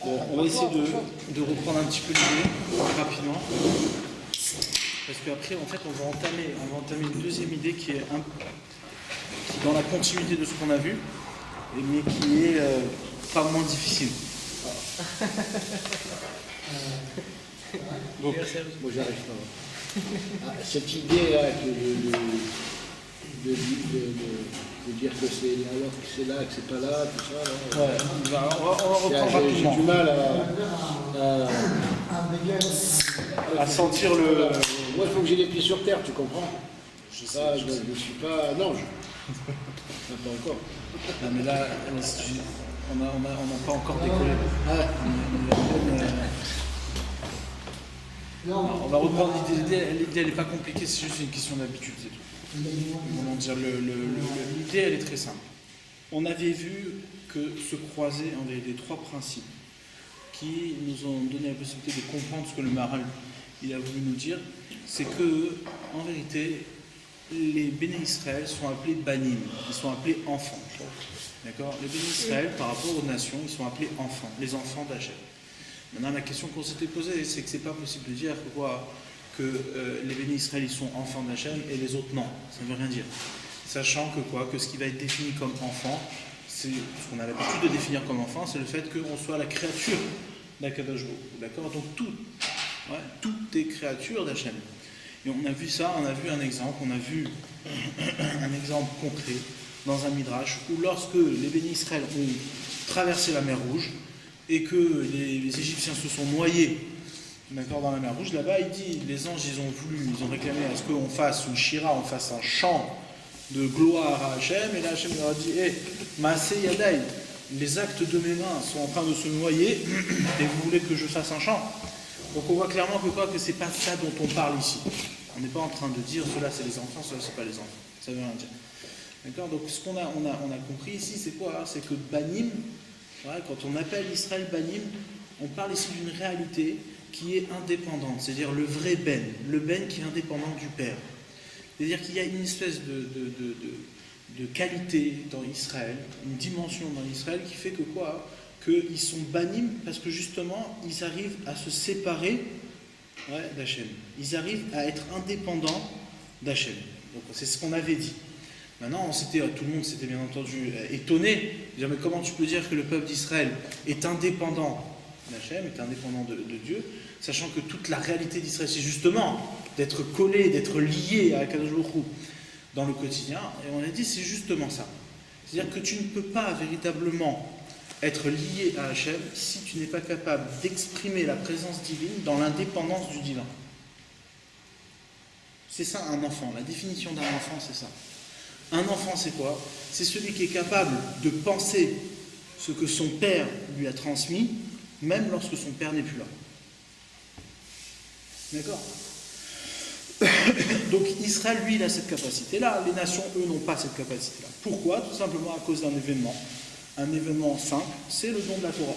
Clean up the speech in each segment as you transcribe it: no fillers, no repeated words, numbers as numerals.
On va essayer de reprendre un petit peu l'idée rapidement. Parce qu'après, en fait, on va entamer une deuxième idée qui est dans la continuité de ce qu'on a vu, mais qui est pas moins difficile. Donc, moi j'arrive pas. Cette idée-là de dire que c'est alors que c'est là, que c'est pas là, tout ça. Là, ouais, on va reprendre rapidement. J'ai du mal à sentir le. Moi, il faut que j'ai les pieds sur terre, tu comprends? Je Je sais. suis pas. Non, pas encore. Non, mais là, on n'a pas encore décollé. On va reprendre l'idée. L'idée, elle n'est pas compliquée, c'est juste une question d'habitude, c'est tout. Comment dire, l'idée, elle est très simple. On avait vu que se croisaient en vérité trois principes qui nous ont donné la possibilité de comprendre ce que le Maharal il a voulu nous dire. C'est que, en vérité, les Béné Israël sont appelés banim, ils sont appelés enfants. D'accord? Les Béné Israël, par rapport aux nations, ils sont appelés enfants, les enfants d'Hachem. Maintenant, la question qu'on s'était posée, c'est que c'est pas possible de dire que les Béné Israël, ils sont enfants d'Hachem et les autres non. Ça ne veut rien dire. Sachant que ce qui va être défini comme enfant, c'est ce qu'on a l'habitude de définir comme enfant, c'est le fait qu'on soit la créature d'Akadosh Baruch Hu. D'accord? Donc tout est créature d'Hachem. Et on a vu ça, on a vu un exemple concret dans un midrash où lorsque les Béné Israël ont traversé la mer Rouge et que les Égyptiens se sont noyés, d'accord, dans la mer Rouge, là-bas il dit, les anges ils ont réclamé à ce qu'on fasse une shira, on fasse un chant de gloire à Hachem, et là Hachem leur a dit, Maaseh Yadai, les actes de mes mains sont en train de se noyer, et vous voulez que je fasse un chant? Donc on voit clairement que c'est pas ça dont on parle ici. On n'est pas en train de dire cela c'est les enfants, cela c'est pas les enfants. Ça veut rien dire. D'accord? Donc ce qu'on a compris ici, c'est quoi? C'est que Banim, quand on appelle Israël Banim, on parle ici d'une réalité qui est indépendante, c'est-à-dire le vrai Ben, le Ben qui est indépendant du Père. C'est-à-dire qu'il y a une espèce de qualité dans Israël, une dimension dans Israël qui fait que quoi? Qu'ils sont banim parce que justement, ils arrivent à se séparer d'Hachem. Ils arrivent à être indépendants d'Hachem. Donc c'est ce qu'on avait dit. Maintenant, tout le monde s'était bien entendu étonné. Dire, mais comment tu peux dire que le peuple d'Israël est indépendant d'Hachem, est indépendant de Dieu, sachant que toute la réalité d'Israël, c'est justement d'être collé, d'être lié à Akadosh Baruch Hu dans le quotidien. Et on a dit, c'est justement ça. C'est-à-dire que tu ne peux pas véritablement être lié à Hachem si tu n'es pas capable d'exprimer la présence divine dans l'indépendance du divin. C'est ça un enfant. La définition d'un enfant, c'est ça. Un enfant, c'est quoi? C'est celui qui est capable de penser ce que son père lui a transmis, même lorsque son père n'est plus là. D'accord? Donc Israël, lui, il a cette capacité-là. Les nations, eux, n'ont pas cette capacité-là. Pourquoi? Tout simplement à cause d'un événement. Un événement simple, c'est le don de la Torah.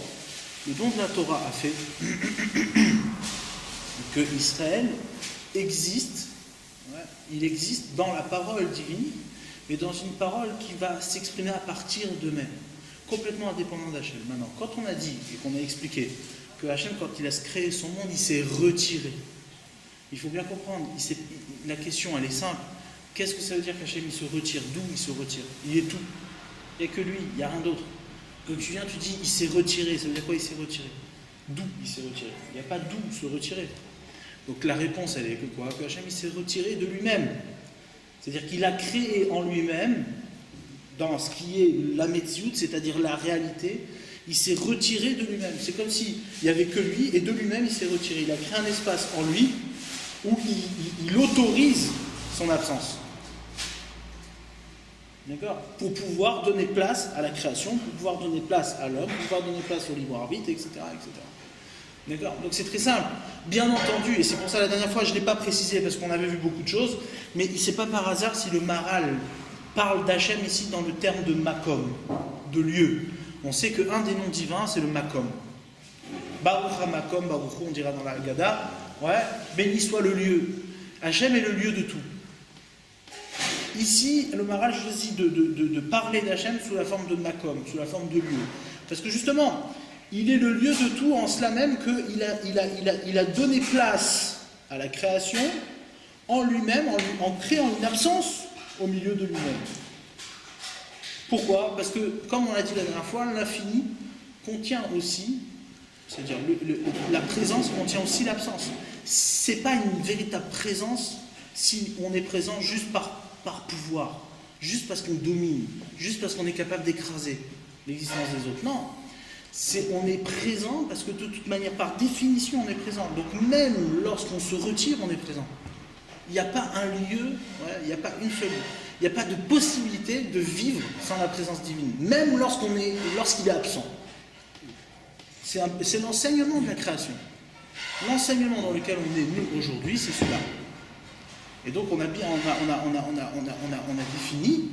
Le don de la Torah a fait que Israël existe, il existe dans la parole divine, mais dans une parole qui va s'exprimer à partir d'eux-mêmes, complètement indépendant d'Hachem. Maintenant, quand on a dit et qu'on a expliqué que Hachem, quand il a créé son monde, il s'est retiré, il faut bien comprendre, la question elle est simple. Qu'est-ce que ça veut dire qu'Hachem il se retire? D'où il se retire? Il est tout. Il n'y a que lui, il n'y a rien d'autre. Donc tu viens, tu dis, il s'est retiré. Ça veut dire quoi, il s'est retiré? D'où il s'est retiré? Il n'y a pas d'où se retirer. Donc la réponse, elle est que quoi? Que Hachem, il s'est retiré de lui-même. C'est-à-dire qu'il a créé en lui-même, dans ce qui est la Metsiout, c'est-à-dire la réalité, il s'est retiré de lui-même. C'est comme s'il n'y avait que lui, et de lui-même, il s'est retiré. Il a créé un espace en lui où il autorise son absence. D'accord? Pour pouvoir donner place à la création, pour pouvoir donner place à l'homme, pour pouvoir donner place au libre arbitre, etc. etc. D'accord? Donc c'est très simple. Bien entendu, et c'est pour ça la dernière fois je ne l'ai pas précisé parce qu'on avait vu beaucoup de choses, mais c'est pas par hasard si le Maharal parle d'Hachem ici dans le terme de Makom, de lieu. On sait qu'un des noms divins c'est le Makom. Baruch HaMakom, Baruch Hu, on dira dans la Haggadah, béni soit le lieu. Hachem est le lieu de tout. ici, le Maharal choisit de parler d'Hachem sous la forme de Makom, sous la forme de lieu. Parce que justement, il est le lieu de tout en cela même qu'il a donné place à la création en lui-même, en créant une absence au milieu de lui-même. Pourquoi? Parce que, comme on l'a dit la dernière fois, l'infini contient aussi, c'est-à-dire la présence contient aussi l'absence. C'est pas une véritable présence si on est présent juste par pouvoir, juste parce qu'on domine, juste parce qu'on est capable d'écraser l'existence des autres. Non, on est présent parce que de toute manière, par définition, on est présent. Donc même lorsqu'on se retire, on est présent. Il n'y a pas un lieu, il n'y a pas une seule, il n'y a pas de possibilité de vivre sans la présence divine, même lorsqu'il est absent. C'est l'enseignement de la création. L'enseignement dans lequel on est nous aujourd'hui, c'est cela. Et donc on a défini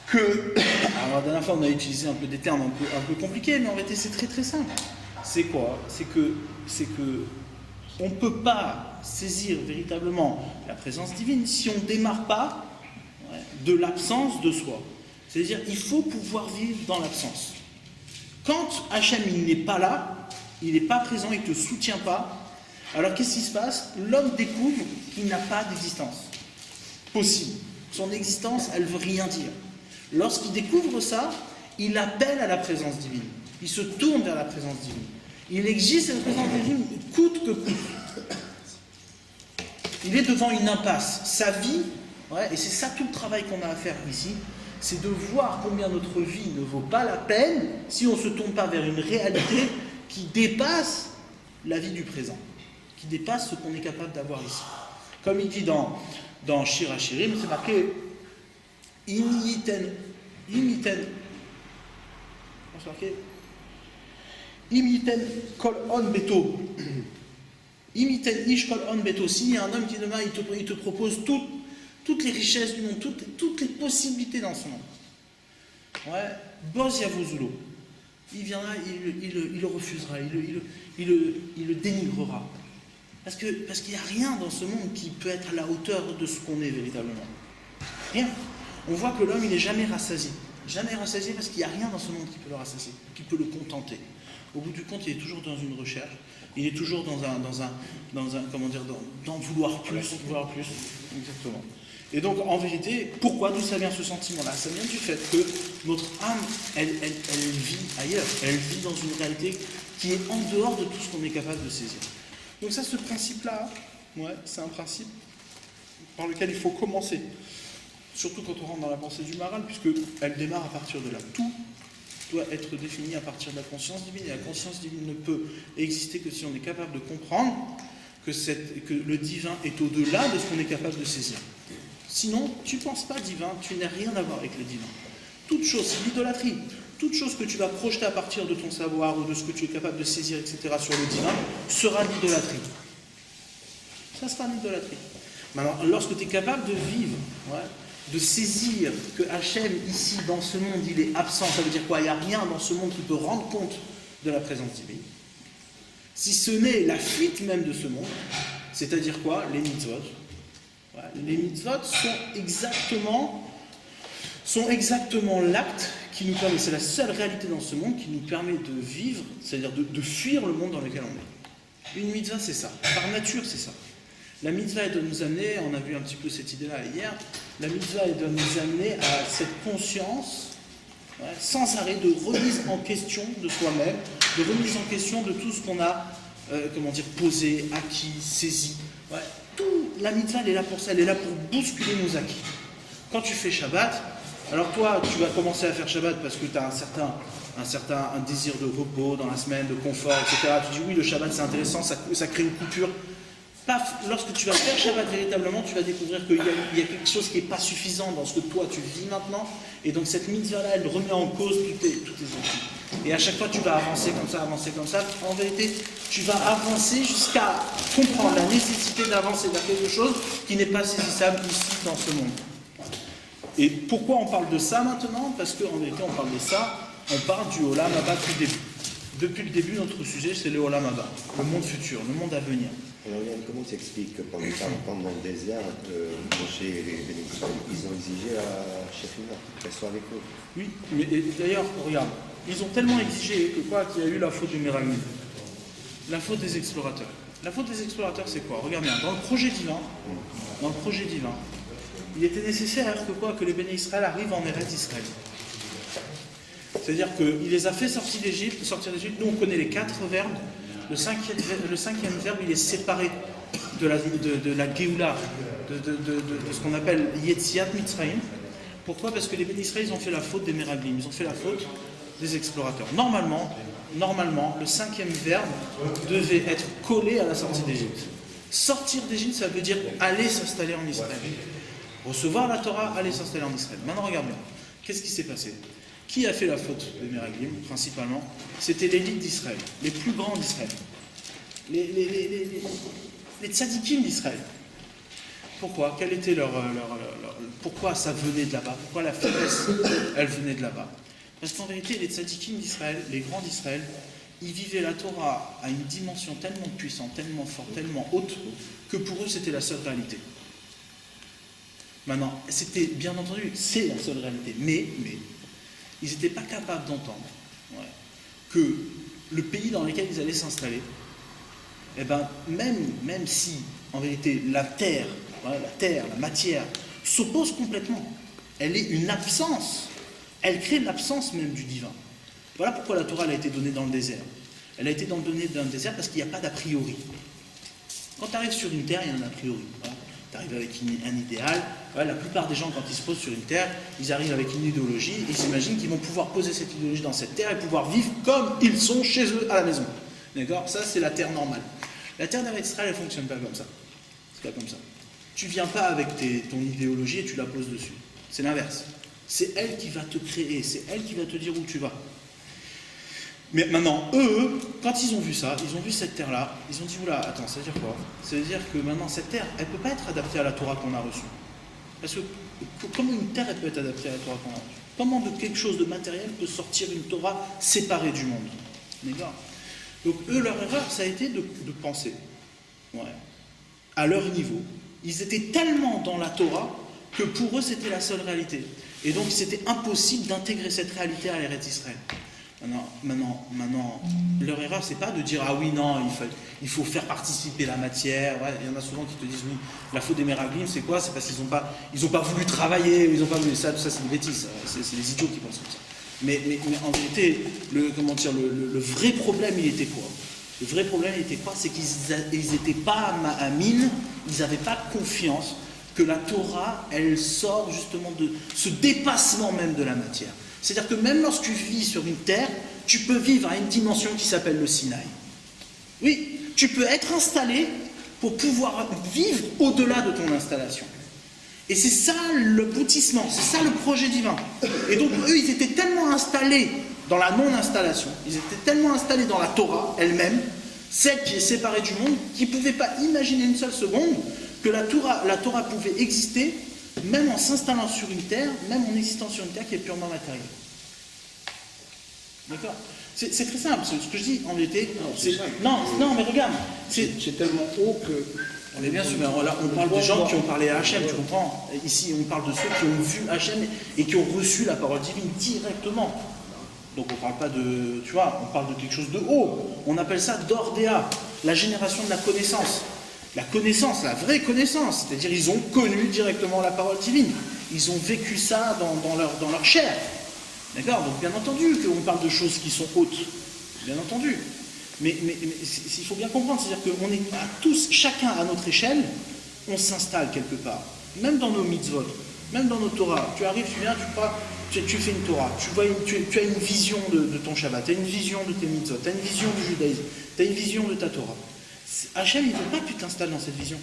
que. Alors la dernière fois on a utilisé un peu des termes un peu compliqués, mais en réalité c'est très très simple. C'est quoi? C'est que on ne peut pas saisir véritablement la présence divine si on ne démarre pas de l'absence de soi. C'est-à-dire il faut pouvoir vivre dans l'absence. Quand Hachem il n'est pas là, il n'est pas présent, il ne te soutient pas, alors qu'est-ce qui se passe? L'homme découvre qu'il n'a pas d'existence possible. Son existence, elle ne veut rien dire. Lorsqu'il découvre ça, il appelle à la présence divine. Il se tourne vers la présence divine. Il existe cette présence divine coûte que coûte. Il est devant une impasse. Sa vie, et c'est ça tout le travail qu'on a à faire ici, c'est de voir combien notre vie ne vaut pas la peine si on ne se tourne pas vers une réalité qui dépasse la vie du présent, qui dépasse ce qu'on est capable d'avoir ici. Comme il dit dans Shir HaShirim, c'est marqué Imiten kol on beto. Imiten ish kol on beto. S'il y a un homme qui demain il te propose toutes les richesses du monde, toutes les possibilités dans ce monde. Boz Yavozulo. Il viendra, il le refusera, il le dénigrera. Parce qu'il n'y a rien dans ce monde qui peut être à la hauteur de ce qu'on est véritablement. Rien. On voit que l'homme, il n'est jamais rassasié. Jamais rassasié parce qu'il n'y a rien dans ce monde qui peut le rassasier, qui peut le contenter. Au bout du compte, il est toujours dans une recherche. Il est toujours dans vouloir plus. Exactement. Et donc, en vérité, d'où ça vient ce sentiment-là? Ça vient du fait que notre âme, elle vit ailleurs. Elle vit dans une réalité qui est en dehors de tout ce qu'on est capable de saisir. Donc ça, ce principe-là, c'est un principe par lequel il faut commencer. Surtout quand on rentre dans la pensée du Maharal, puisqu'elle démarre à partir de là. Tout doit être défini à partir de la conscience divine. Et la conscience divine ne peut exister que si on est capable de comprendre que le divin est au-delà de ce qu'on est capable de saisir. Sinon, tu ne penses pas divin, tu n'as rien à voir avec le divin. Toute chose, c'est l'idolâtrie. Toute chose que tu vas projeter à partir de ton savoir ou de ce que tu es capable de saisir, etc., sur le divin, sera l'idolâtrie. Ça sera l'idolâtrie. Maintenant, lorsque tu es capable de vivre, de saisir que Hachem, ici, dans ce monde, il est absent, ça veut dire quoi? Il n'y a rien dans ce monde qui peut rendre compte de la présence divine. Si ce n'est la fuite même de ce monde, c'est-à-dire quoi? Les mitzvot. Les mitzvot sont exactement l'acte qui nous permet, c'est la seule réalité dans ce monde qui nous permet de vivre, c'est-à-dire de fuir le monde dans lequel on est. Une mitzvah, c'est ça. Par nature, c'est ça. La mitzvah, elle doit nous amener, on a vu un petit peu cette idée-là hier, la mitzvah, elle doit nous amener à cette conscience sans arrêt de remise en question de soi-même, de remise en question de tout ce qu'on a, posé, acquis, saisi. La mitzvah, elle est là pour ça, elle est là pour bousculer nos acquis. Quand tu fais Shabbat, alors toi, tu vas commencer à faire Shabbat parce que tu as un désir de repos dans la semaine, de confort, etc. Tu dis oui, le Shabbat c'est intéressant, ça crée une coupure. Paf, lorsque tu vas faire Shabbat véritablement, tu vas découvrir qu'il y a quelque chose qui n'est pas suffisant dans ce que toi tu vis maintenant. Et donc cette mitzvah-là, elle remet en cause tous tes acquis. Et à chaque fois, tu vas avancer comme ça. En vérité, tu vas avancer jusqu'à comprendre la nécessité d'avancer vers quelque chose qui n'est pas saisissable ici dans ce monde. Et pourquoi on parle de ça maintenant? Parce qu'en vérité, on parle de ça, on parle du Olam Haba du début. depuis le début, notre sujet, c'est le Olam Haba, le monde futur, le monde à venir. Alors, Yann, comment tu expliques que pendant 40 ans dans le désert, Moshe et les Bénédictins, ils ont exigé à Shekhinah qu'elle soit avec eux? Oui, mais d'ailleurs, regarde, ils ont tellement exigé que quoi qu'il y a eu la faute du Meraglim, la faute des explorateurs. La faute des explorateurs, c'est quoi? Regarde bien, dans le projet divin, il était nécessaire que les Béné Israël arrivent en Eretz Israël. C'est-à-dire qu'il les a fait sortir d'Égypte. Nous, on connaît les 4 verbes. Le cinquième verbe, il est séparé de la Géoula, de ce qu'on appelle Yetziat Mitzrayim. Pourquoi? Parce que les Béné Israël, ils ont fait la faute des Meraglim, ils ont fait la faute des explorateurs. Normalement, le 5e verbe devait être collé à la sortie d'Égypte. Sortir d'Égypte, ça veut dire aller s'installer en Israël. Recevoir la Torah, aller s'installer en Israël. Maintenant, regarde bien. Qu'est-ce qui s'est passé? Qui a fait la faute des Meraglim, principalement? C'était l'élite d'Israël, les plus grands d'Israël, les tzadikim d'Israël. Pourquoi? Quel était pourquoi ça venait de là-bas? Pourquoi la faiblesse, elle venait de là-bas? Parce qu'en vérité, les tzadikim d'Israël, les grands d'Israël, ils vivaient la Torah à une dimension tellement puissante, tellement forte, tellement haute, que pour eux, c'était la seule réalité. Maintenant, c'était, bien entendu, c'est la seule réalité, mais ils n'étaient pas capables d'entendre que le pays dans lequel ils allaient s'installer, eh ben, même si, en vérité, la terre, la matière, s'oppose complètement, elle est une absence, elle crée l'absence même du divin. Voilà pourquoi la Torah elle a été donnée dans le désert. Elle a été donnée dans le désert parce qu'il n'y a pas d'a priori. Quand tu arrives sur une terre, il y a un a priori. Voilà. Tu arrives avec un idéal. La plupart des gens, quand ils se posent sur une terre, ils arrivent avec une idéologie et ils s'imaginent qu'ils vont pouvoir poser cette idéologie dans cette terre et pouvoir vivre comme ils sont chez eux à la maison. D'accord? Ça, c'est la terre normale. La terre d'Eretz Israël, elle ne fonctionne pas comme ça. C'est pas comme ça. Tu ne viens pas avec ton idéologie et tu la poses dessus. C'est l'inverse. C'est elle qui va te créer, c'est elle qui va te dire où tu vas. Mais maintenant, eux, quand ils ont vu ça, ils ont vu cette terre-là, ils ont dit, oula, attends, ça veut dire quoi? Ça veut dire que maintenant, cette terre, elle ne peut pas être adaptée à la Torah qu'on a reçue. Parce que comment une terre, elle peut être adaptée à la Torah qu'on a reçue? Comment de quelque chose de matériel peut sortir une Torah séparée du monde? D'accord? Donc eux, leur erreur, ça a été de penser, à leur niveau. Ils étaient tellement dans la Torah que pour eux, c'était la seule réalité. Et donc, c'était impossible d'intégrer cette réalité à l'Eretz Israël. Maintenant, leur erreur, c'est pas de dire ah oui, non, il faut faire participer la matière. Ouais, il y en a souvent qui te disent oui, la faute des Meraglim, c'est quoi? C'est parce qu'ils n'ont pas voulu travailler, ils ont pas voulu ça, tout ça, c'est des bêtises. C'est les idiots qui pensent comme ça. Mais en vérité, le vrai problème, il était quoi? Le vrai problème, il était quoi? C'est qu'ils n'étaient pas à mine, ils n'avaient pas confiance que la Torah, elle sort justement de ce dépassement même de la matière. C'est-à-dire que même lorsque tu vis sur une terre, tu peux vivre à une dimension qui s'appelle le Sinaï. Oui, tu peux être installé pour pouvoir vivre au-delà de ton installation. Et c'est ça l'aboutissement, c'est ça le projet divin. Et donc eux, ils étaient tellement installés dans la non-installation, ils étaient tellement installés dans la Torah elle-même, celle qui est séparée du monde, qu'ils ne pouvaient pas imaginer une seule seconde que la Torah pouvait exister même en s'installant sur une terre, même en existant sur une terre qui est purement matérielle. D'accord? C'est très simple, ce que je dis en vérité. Non, mais regarde. C'est tellement haut que. Mais bien sûr, mais là, on parle des gens qui ont parlé à Hachem, tu comprends? Ici, on parle de ceux qui ont vu Hachem et qui ont reçu la parole divine directement. Donc on ne parle pas de, tu vois, on parle de quelque chose de haut. On appelle ça Dordéa, la génération de la connaissance. La connaissance, la vraie connaissance. C'est-à-dire ils ont connu directement la parole divine. Ils ont vécu ça dans leur chair. D'accord? Donc bien entendu qu'on parle de choses qui sont hautes. Bien entendu. Mais il faut bien comprendre, c'est-à-dire qu'on est à tous, chacun à notre échelle, on s'installe quelque part. Même dans nos mitzvot, même dans nos Torah. Tu arrives, tu viens, tu fais une Torah, tu as une vision de ton Shabbat, tu as une vision de tes mitzvot, tu as une vision du judaïsme, tu as une vision de ta Torah. Hachem, il ne veut pas que tu t'installes dans cette vision.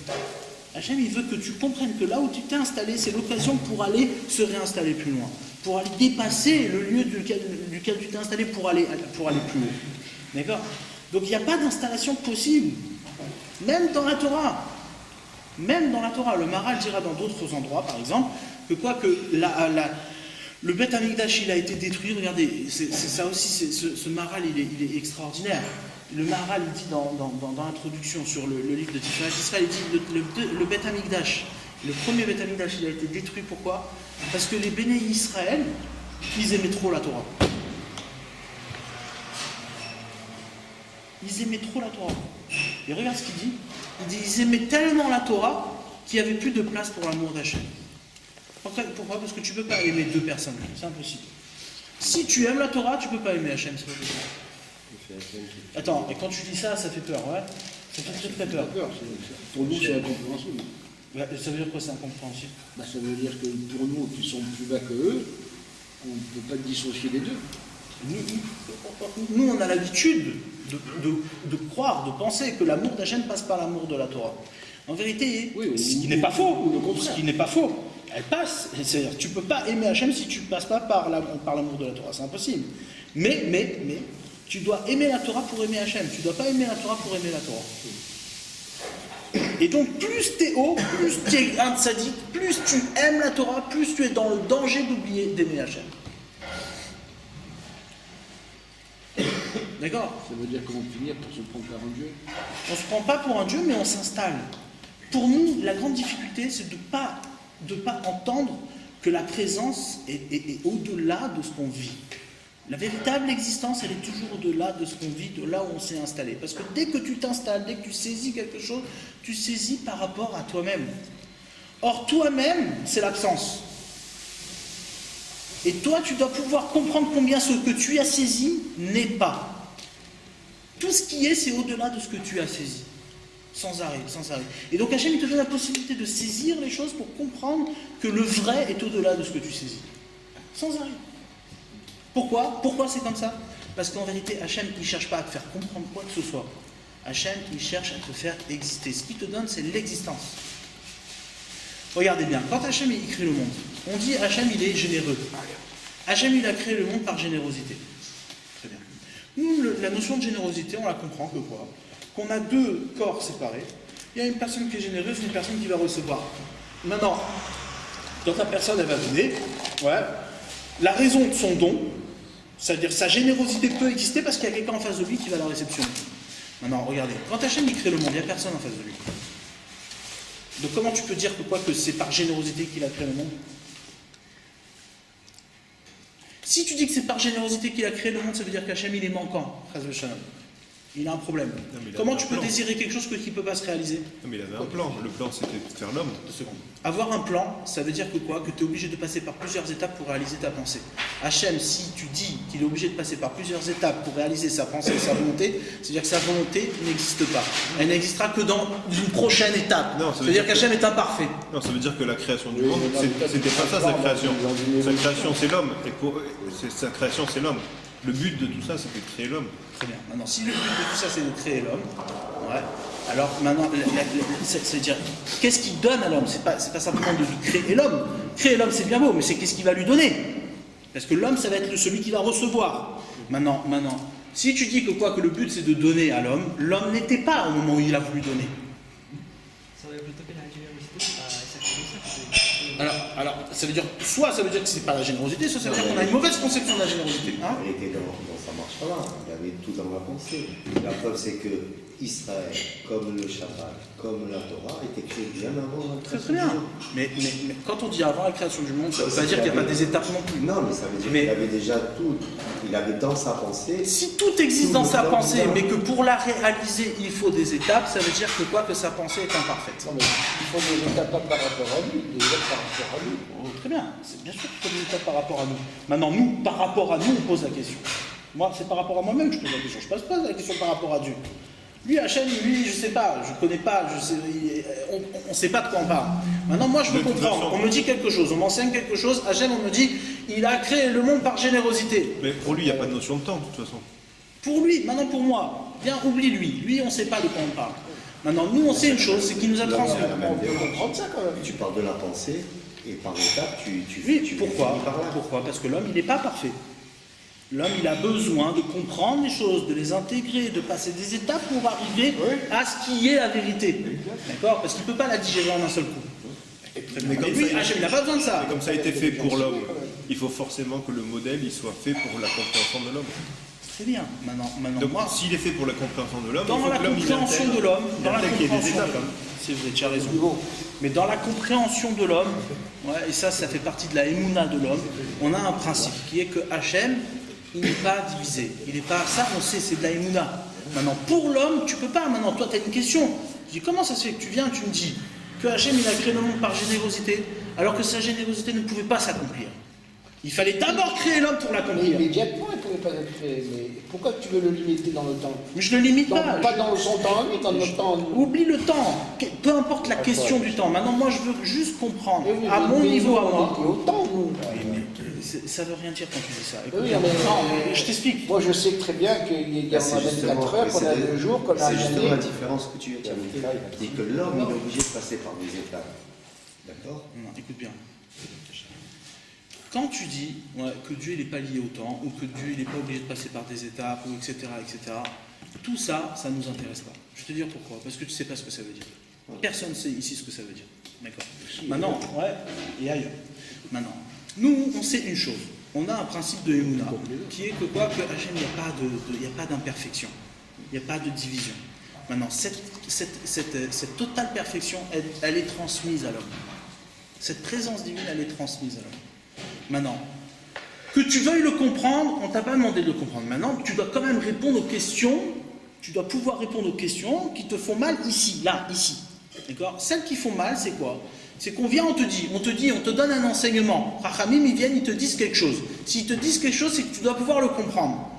Hachem, il veut que tu comprennes que là où tu t'es installé, c'est l'occasion pour aller se réinstaller plus loin, pour aller dépasser le lieu duquel tu t'es installé pour aller plus haut. D'accord? Donc il n'y a pas d'installation possible, même dans la Torah. Même dans la Torah. Le Maharal dira dans d'autres endroits, par exemple, que Le Beth Amikdash, il a été détruit. Regardez, c'est ça aussi, ce Maharal, il est extraordinaire. Le Maharal, il dit dans l'introduction sur le livre de Tiferet Israël, il dit le Beth Amikdash, le premier Beth Amikdash, il a été détruit. Pourquoi? Parce que les Béné Israël, ils aimaient trop la Torah. Ils aimaient trop la Torah. Et regarde ce qu'il dit. Il dit ils aimaient tellement la Torah qu'il n'y avait plus de place pour l'amour d'Hachem. Pourquoi? Parce que tu ne peux pas aimer deux personnes. C'est impossible. Si tu aimes la Torah, tu ne peux pas aimer Hachem. C'est pas possible. Attends, et quand tu dis ça, ça fait peur, ouais? Ça fait très peur. Pour nous, c'est incompréhensible. Bah, ça veut dire quoi, c'est incompréhensible? Bah, ça veut dire que pour nous, qui sommes plus bas que eux, on ne peut pas dissocier les deux. Nous, on a l'habitude de croire, de penser que l'amour d'Hachem passe par l'amour de la Torah. En vérité, oui, ce qui n'est pas faux, ce qui n'est pas faux, elle passe. C'est-à-dire, tu ne peux pas aimer Hachem si tu ne passes pas par l'amour de la Torah. C'est impossible. Mais, tu dois aimer la Torah pour aimer Hachem. Tu ne dois pas aimer la Torah pour aimer la Torah. Et donc, plus tu es haut, plus tu es un tzaddik, plus tu aimes la Torah, plus tu es dans le danger d'aimer Hachem. D'accord? Ça veut dire qu'on va finir pour se prendre par un Dieu? On ne se prend pas pour un Dieu, mais on s'installe. Pour nous, la grande difficulté, c'est de ne pas entendre que la présence est au-delà de ce qu'on vit. La véritable existence, elle est toujours au-delà de ce qu'on vit, de là où on s'est installé. Parce que dès que tu t'installes, dès que tu saisis quelque chose, tu saisis par rapport à toi-même. Or, toi-même, c'est l'absence. Et toi, tu dois pouvoir comprendre combien ce que tu as saisi n'est pas. Tout ce qui est, c'est au-delà de ce que tu as saisi. Sans arrêt, sans arrêt. Et donc Hachem, il te donne la possibilité de saisir les choses pour comprendre que le vrai est au-delà de ce que tu saisis. Sans arrêt. Pourquoi? Pourquoi c'est comme ça? Parce qu'en vérité, Hachem, il ne cherche pas à te faire comprendre quoi que ce soit. Hachem, il cherche à te faire exister. Ce qu'il te donne, c'est l'existence. Regardez bien, quand Hachem il crée le monde, on dit Hachem, il est généreux. Hachem, il a créé le monde par générosité. Très bien. Nous, la notion de générosité, on la comprend que quoi? Qu'on a deux corps séparés. Il y a une personne qui est généreuse et une personne qui va recevoir. Maintenant, quand la personne, elle va donner, ouais, la raison de son don, c'est-à-dire sa générosité peut exister parce qu'il y a quelqu'un en face de lui qui va la réceptionner. Maintenant, regardez, quand Hachem il crée le monde, il n'y a personne en face de lui. Donc comment tu peux dire que c'est par générosité qu'il a créé le monde? Si tu dis que c'est par générosité qu'il a créé le monde, ça veut dire qu'Hachem il est manquant. Il a un problème. Non, comment tu peux désirer quelque chose qui ne peut pas se réaliser? Non, mais il avait un plan. Le plan, c'était de faire l'homme. 2 secondes. Avoir un plan, ça veut dire que quoi? Que tu es obligé de passer par plusieurs étapes pour réaliser ta pensée. Hachem, si tu dis qu'il est obligé de passer par plusieurs étapes pour réaliser sa pensée et sa volonté, c'est-à-dire que sa volonté n'existe pas. Elle n'existera que dans une prochaine étape. C'est-à-dire qu'Hachem est imparfait. Non, ça veut dire que la création du monde, c'était pas ça sa création. Sa création, c'est l'homme. Et sa création, c'est l'homme. Le but de tout ça, c'était de créer l'homme. Très bien. Maintenant, si le but de tout ça, c'est de créer l'homme, ouais, alors maintenant, c'est-à-dire, qu'est-ce qu'il donne à l'homme? C'est pas simplement de lui créer l'homme. Créer l'homme, c'est bien beau, mais c'est qu'est-ce qu'il va lui donner? Parce que l'homme, ça va être celui qui va recevoir. Maintenant, si tu dis que le but, c'est de donner à l'homme, l'homme n'était pas au moment où il a voulu donner. Alors, ça veut dire, soit ça veut dire que c'est pas la générosité, soit ça veut dire qu'on a une mauvaise conception de la générosité. Hein? Il était dans sa marche là, il y avait tout dans la pensée. La preuve, c'est que Israël, comme le Shabbat, comme la Torah, était créé bien avant la création. Très bien. Mais quand on dit avant la création du monde, ça ne veut pas dire qu'il n'y a pas des étapes non plus. Non, mais ça veut dire qu'il avait déjà tout. Il avait dans sa pensée. Si tout existe dans sa pensée, mais que pour la réaliser, il faut des étapes, ça veut dire que sa pensée est imparfaite. Non, mais il faut des étapes par rapport à lui, des étapes par rapport à lui. Oh, très bien, c'est bien sûr qu'il faut des étapes par rapport à nous. Maintenant, nous, par rapport à nous, on pose la question. Moi, c'est par rapport à moi-même que je pose la question. Je ne pose pas la question par rapport à Dieu. Lui, Hachem, lui, je ne sais pas, je ne connais pas, on ne sait pas de quoi on parle. Maintenant, moi, je veux comprendre. On me dit quelque chose, on m'enseigne quelque chose. Hachem, on me dit, il a créé le monde par générosité. Mais pour lui, il n'y a pas de notion de temps, de toute façon. Pour lui, maintenant pour moi, bien, oublie lui. Lui, on ne sait pas de quoi on parle. Maintenant, nous, on sait une chose, c'est qu'il nous a transmis. On peut comprendre ça quand même. Tu parles de la pensée, et par étapes, tu pourquoi? Pourquoi? Parce que l'homme, il n'est pas parfait. L'homme, il a besoin de comprendre les choses, de les intégrer, de passer des étapes pour arriver à ce qui est la vérité. D'accord? Parce qu'il ne peut pas la digérer en un seul coup. Mais lui, Hachem, il n'a pas besoin de ça. Mais comme ça a été fait pour l'homme, il faut forcément que le modèle il soit fait pour la compréhension de l'homme. Très bien. Maintenant Donc, moi, s'il est fait pour la compréhension de l'homme, il dans faut la que l'homme il compréhension intègre- de l'homme, il dans la intègre qu'il y ait des compréhension de étapes. l'homme, c'est vrai, tu as raison. Mais dans la compréhension de l'homme, ouais, et ça fait partie de la émouna de l'homme, on a un principe qui est que Hachem, il n'est pas divisé. Il n'est pas, ça on sait, c'est de la émouna. Maintenant, pour l'homme, tu peux pas. Maintenant, toi, tu as une question. Je dis, comment ça se fait que tu viens, tu me dis que Hachem, il a créé le monde par générosité, alors que sa générosité ne pouvait pas s'accomplir. Il fallait d'abord créer l'homme pour Mais l'accomplir. immédiatement, il ne pouvait pas être créé. Mais pourquoi tu veux le limiter dans le temps? Mais je ne le limite pas. Pas dans son temps à lui, dans notre temps à nous. Oublie le temps, peu importe la question du temps. Maintenant, moi, je veux juste comprendre, Eh oui, à mais mon nous, niveau à on moi. est au temps, nous. Ça veut rien dire quand tu dis ça. Écoute, Oui, non, mais- mais je t'explique. Moi, je sais très bien qu'il y a C'est 24 heures, qu'on a 2 jours, qu'on a C'est une justement la année. différence que tu viens de dire. C'est que l'homme il est obligé de passer par des étapes. D'accord? Non, écoute bien. Quand tu dis que Dieu n'est pas lié au temps, ou que Dieu n'est pas obligé de passer par des étapes, ou etc., tout ça, ça ne nous intéresse pas. Je vais te dire pourquoi. Parce que tu ne sais pas ce que ça veut dire. Personne ne sait ici ce que ça veut dire. D'accord. Maintenant, et ailleurs. Maintenant, nous, on sait une chose. On a un principe de Emouna, qui est que quoi? Que Hachem, il n'y a pas d'imperfection. Il n'y a pas de division. Maintenant, cette totale perfection, elle est transmise à l'homme. Cette présence divine, elle est transmise à l'homme. Maintenant, que tu veuilles le comprendre, on ne t'a pas demandé de le comprendre. Maintenant, tu dois quand même répondre aux questions, tu dois pouvoir répondre aux questions qui te font mal ici, là, ici. D'accord? Celles qui font mal, c'est quoi? C'est qu'on vient, on te donne un enseignement. Rachamim, ils viennent, ils te disent quelque chose. S'ils te disent quelque chose, c'est que tu dois pouvoir le comprendre.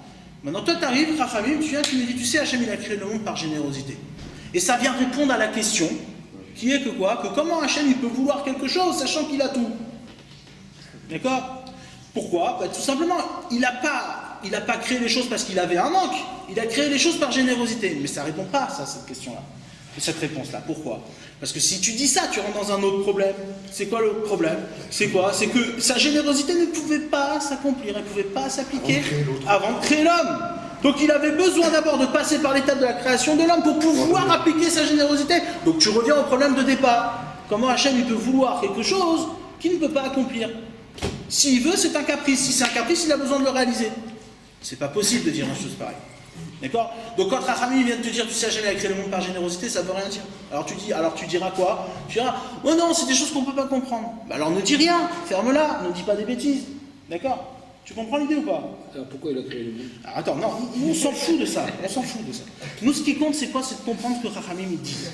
Maintenant, toi, tu arrives, Rachamim, tu viens, tu me dis, tu sais, Hachem, il a créé le monde par générosité. Et ça vient répondre à la question, qui est que quoi? Que comment Hachem, il peut vouloir quelque chose, sachant qu'il a tout? D'accord? Pourquoi? Tout simplement, il n'a pas créé les choses parce qu'il avait un manque. Il a créé les choses par générosité. Mais ça ne répond pas à cette question-là. Cette réponse-là. Pourquoi? Parce que si tu dis ça, tu rentres dans un autre problème. C'est quoi le problème? C'est quoi? C'est que sa générosité ne pouvait pas s'accomplir, elle ne pouvait pas s'appliquer avant de créer l'homme. Donc il avait besoin d'abord de passer par l'étape de la création de l'homme pour pouvoir appliquer sa générosité. Donc tu reviens au problème de départ. Comment Hachem il peut vouloir quelque chose qu'il ne peut pas accomplir? S'il veut, c'est un caprice. Si c'est un caprice, il a besoin de le réaliser. C'est pas possible de dire une chose pareille. D'accord? Donc quand Rachamim vient de te dire, tu sais, Hachem a créé le monde par générosité, ça veut rien dire. Alors tu diras quoi? Tu diras, oh non, c'est des choses qu'on ne peut pas comprendre. Bah alors ne dis rien, ferme-la, ne dis pas des bêtises. D'accord? Tu comprends l'idée ou pas? Alors pourquoi il a créé le monde? Alors, attends, non, nous on s'en fout de ça. On s'en fout de ça. Nous, ce qui compte, c'est quoi? C'est de comprendre ce que Rachamim ils disent.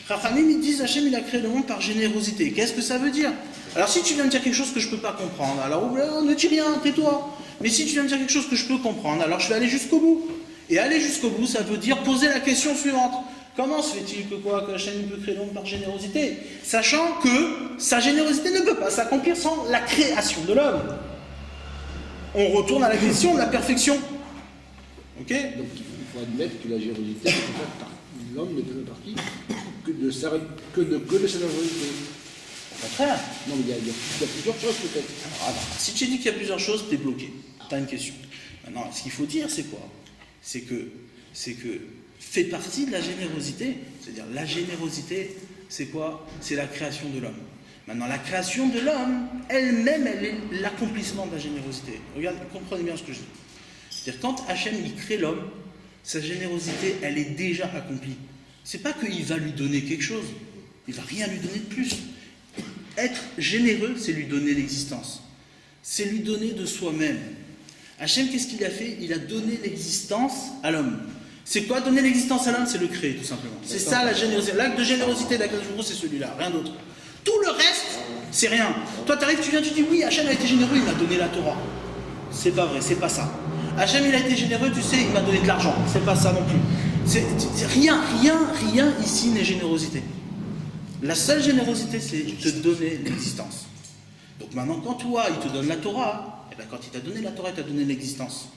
Rachamim ils disent, Hachem il a créé le monde par générosité. Qu'est-ce que ça veut dire? Alors si tu viens me dire quelque chose que je ne peux pas comprendre, alors ne dis rien, tais-toi. Mais si tu viens me dire quelque chose que je peux comprendre, alors je vais aller jusqu'au bout. Et aller jusqu'au bout, ça veut dire poser la question suivante. Comment se fait-il que quoi? Que Hachem peut créer le monde par générosité? Sachant que sa générosité ne peut pas s'accomplir sans la création de l'homme. On retourne à la question de la perfection. Ok? Donc il faut admettre que la générosité, l'homme ne fait partie que de sa générosité. Au contraire. Non, mais il y a plusieurs choses peut-être. Alors, si tu dis qu'il y a plusieurs choses, tu es bloqué. Tu as une question. Maintenant, ce qu'il faut dire, c'est quoi? C'est que fait partie de la générosité. C'est-à-dire, la générosité, c'est quoi? C'est la création de l'homme. Maintenant, la création de l'homme, elle-même, elle est l'accomplissement de la générosité. Regardez, comprenez bien ce que je dis. C'est-à-dire, quand Hachem, il crée l'homme, sa générosité, elle est déjà accomplie. C'est pas qu'il va lui donner quelque chose. Il va rien lui donner de plus. Être généreux, c'est lui donner l'existence. C'est lui donner de soi-même. Hachem, qu'est-ce qu'il a fait? Il a donné l'existence à l'homme. C'est quoi donner l'existence à l'homme? C'est le créer, tout simplement. C'est ça la générosité. L'acte de générosité d'Akadosh Baruch Hu, c'est celui-là, rien d'autre. Tout le reste, c'est rien. Toi, tu arrives, tu viens, tu dis oui, Hachem a été généreux, il m'a donné la Torah. C'est pas vrai, c'est pas ça. Hachem, il a été généreux, tu sais, il m'a donné de l'argent. C'est pas ça non plus. Rien ici n'est générosité. La seule générosité, c'est te donner l'existence. Donc maintenant, quand toi, il te donne la Torah, eh bien, quand il t'a donné la Torah, il t'a donné l'existence.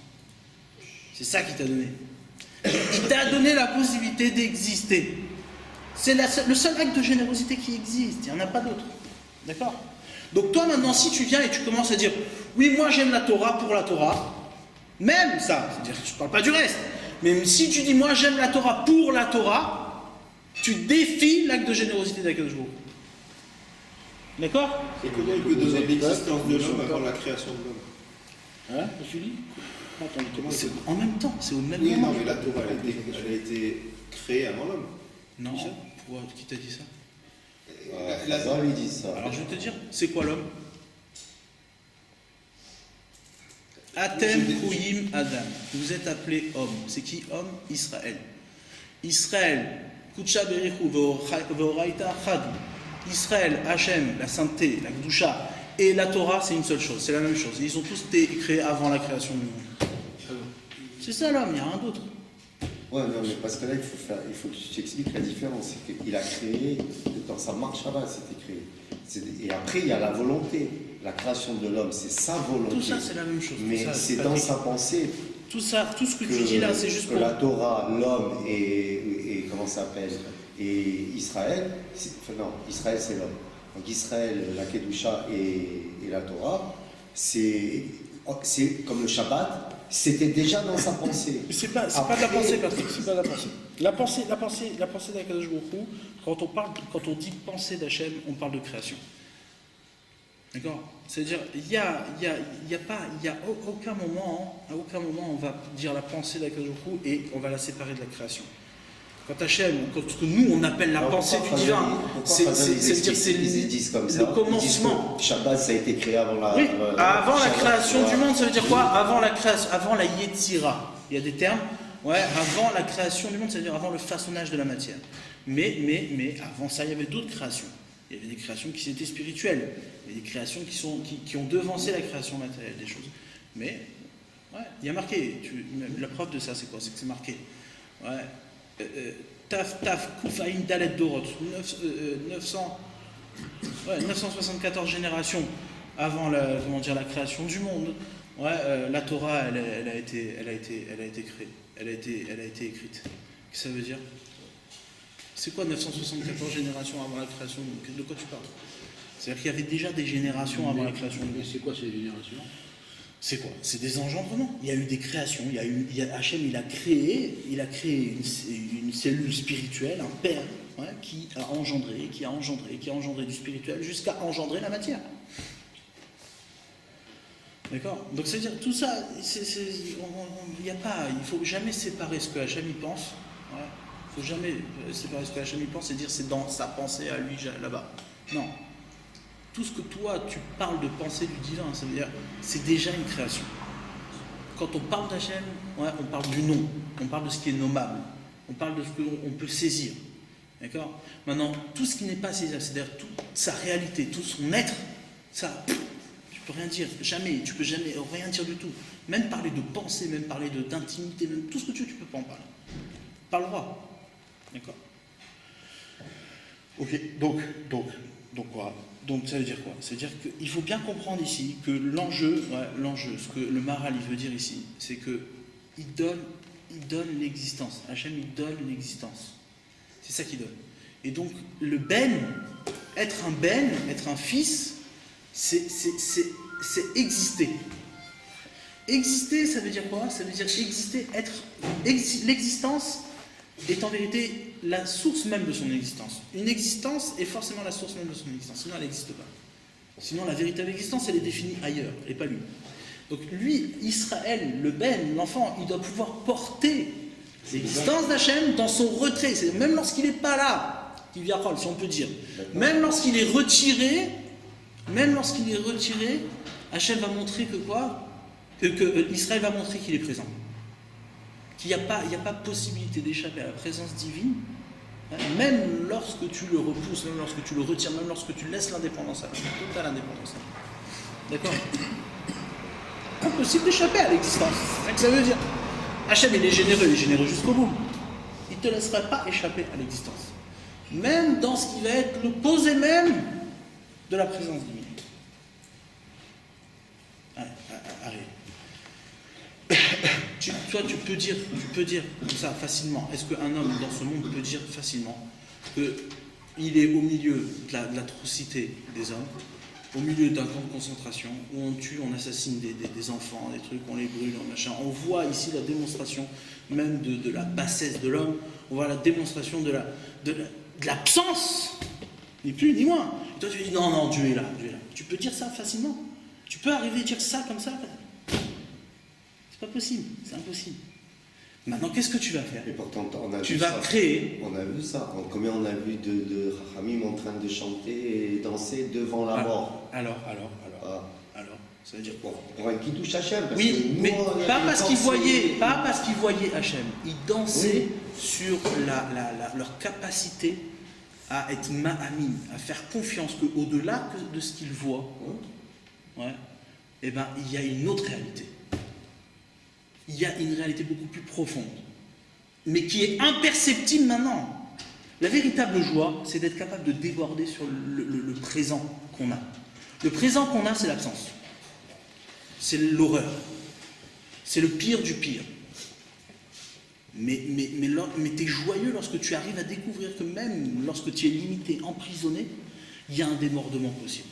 C'est ça qu'il t'a donné. Il t'a donné la possibilité d'exister. C'est le seul acte de générosité qui existe. Il n'y en a pas d'autre. D'accord? Donc toi, maintenant, si tu viens et tu commences à dire « Oui, moi, j'aime la Torah pour la Torah », même ça, c'est-à-dire, je ne parle pas du reste, mais si tu dis « Moi, j'aime la Torah pour la Torah », tu défies l'acte de générosité d'Akadosh Baruch Hu. D'accord? Et comment il peut donner l'existence de l'homme avant la création de l'homme? Hein, Julie? Attends, comment C'est en même temps, c'est au même Oui, moment. non, mais la Torah, elle a été créée avant l'homme. Non, pourquoi? Qui t'a dit ça? Chazal, il dit ça. Alors je vais te dire, c'est quoi l'homme? Atem Kouyim Adam. Vous êtes appelé homme. C'est qui homme? Israël. Israël, Kutsha Berichu Veoraita Chadu. Israël, Hachem, la sainteté, la Gdusha et la Torah, c'est une seule chose, c'est la même chose. Ils ont tous été créés avant la création du monde. C'est ça l'homme, il n'y a rien d'autre. Ouais, non, mais parce que là, il faut que tu t'expliques la différence. C'est qu'il a créé, dans sa marche Shabbat, c'était créé. Et après, il y a la volonté. La création de l'homme, c'est sa volonté. Tout ça, c'est la même chose. Mais Ça, c'est pas dans vrai. sa pensée. Tout ça, tout ce que tu dis là, c'est juste que pour... la Torah, l'homme et comment ça s'appelle, et Israël, non, Israël c'est l'homme. Donc Israël, la Kedusha et la Torah, c'est comme le Shabbat, c'était déjà dans sa pensée. C'est pas de la pensée, Patrick, c'est pas de la pensée. La pensée d'Akadosh Baruch Hu, quand on dit pensée d'Hachem, on parle de création. D'accord? C'est-à-dire, il y a aucun moment, à aucun moment, on va dire la pensée d'Akadosh Baruch Hu et on va la séparer de la création. Quand Hachem, quand ce que nous on appelle la pensée du divin, ils disent comme ça. le commencement. Ils disent que Shabbat, ça a été créé avant la. Oui, avant la Shabbat, création du monde, ça veut dire quoi? Avant la création, avant la Yetzira. Il y a des termes. Ouais, avant la création du monde, ça veut dire avant le façonnage de la matière. Mais avant ça, il y avait d'autres créations. Il y avait des créations qui étaient spirituelles. Il y a des créations qui ont devancé la création matérielle des choses. Mais, ouais, il y a marqué. La preuve de ça, c'est quoi? C'est que c'est marqué. Ouais. Taf, Koufaïn, Dalet, Dorot. 974 générations avant la création du monde. Ouais, la Torah, elle a été créée. Elle a été écrite. Qu'est-ce que ça veut dire? C'est quoi 974 générations avant la création? De quoi tu parles? C'est-à-dire qu'il y avait déjà des générations avant la création du monde. Mais c'est quoi ces générations? C'est quoi? C'est des engendrements. Il y a eu des créations. Hachem, il a créé une cellule spirituelle, un père, ouais, qui a engendré du spirituel jusqu'à engendrer la matière. D'accord? Donc c'est-à-dire tout ça, il faut jamais séparer ce que Hachem y pense. Ouais. Il ne faut jamais séparer ce que Hachem y pense et dire c'est dans sa pensée à lui là-bas. Non. Tout ce que toi tu parles de pensée du divin, ça veut dire c'est déjà une création. Quand on parle d'Hachem, ouais, on parle du nom, on parle de ce qui est nommable, on parle de ce qu'on peut saisir. D'accord? Maintenant, tout ce qui n'est pas saisissable, c'est-à-dire toute sa réalité, tout son être, ça, tu peux rien dire, jamais, tu peux jamais rien dire du tout. Même parler de pensée, même parler d'intimité, même tout ce que tu veux, tu peux pas en parler. Pas le droit. D'accord? Ok, donc quoi? Donc ça veut dire quoi? Ça veut dire qu'il faut bien comprendre ici que l'enjeu, ce que le Maharal il veut dire ici, c'est que il donne l'existence. Hachem il donne l'existence. C'est ça qu'il donne. Et donc le être un fils, c'est exister. Exister, ça veut dire quoi? Ça veut dire exister, l'existence est en vérité la source même de son existence. Une existence est forcément la source même de son existence, sinon elle n'existe pas. Sinon la véritable existence, elle est définie ailleurs, et pas lui. Donc lui, Israël, l'enfant, il doit pouvoir porter l'existence d'Hachem dans son retrait. C'est-à-dire même lorsqu'il n'est pas là, si on peut dire, même lorsqu'il est retiré, Hachem va montrer que quoi? Que Israël va montrer qu'il est présent. Qu'il n'y a pas possibilité d'échapper à la présence divine, hein, même lorsque tu le repousses, même lorsque tu le retires, même lorsque tu laisses l'indépendance à lui, totale indépendance à lui. D'accord? Impossible d'échapper à l'existence, c'est ça que ça veut dire. Hachem, il est généreux jusqu'au bout. Il ne te laisserait pas échapper à l'existence. Même dans ce qui va être l'opposé même de la présence divine. Arrête. Toi, tu peux dire comme ça facilement. Est-ce qu'un homme dans ce monde peut dire facilement qu'il est au milieu de l'atrocité des hommes, au milieu d'un camp de concentration où on tue, on assassine des enfants, des trucs, on les brûle, machin. On voit ici la démonstration même de la bassesse de l'homme. On voit la démonstration de l'absence Ni plus ni moins. Et toi tu dis non, non, Dieu est là, Dieu est là. Tu peux dire ça facilement. Tu peux arriver à dire ça comme ça. C'est pas possible, c'est impossible. Maintenant, qu'est-ce que tu vas faire? Et pourtant, on a Tu vu vas ça. créer. On a vu ça. Combien on a vu de Rachamim en train de chanter et danser devant la mort. Alors, Ah. ça veut dire Pour un Kiddush Hashem. parce oui, que nous, mais on a pas parce qu'ils dansé. voyaient Hachem. Ils dansaient sur leur capacité à être ma'amin, à faire confiance qu'au-delà de ce qu'ils voient, ouais, eh ben, il y a une autre réalité. Il y a une réalité beaucoup plus profonde, mais qui est imperceptible maintenant. La véritable joie, c'est d'être capable de déborder sur le présent qu'on a. Le présent qu'on a, c'est l'absence. C'est l'horreur. C'est le pire du pire. Mais tu es joyeux lorsque tu arrives à découvrir que même lorsque tu es limité, emprisonné, il y a un débordement possible.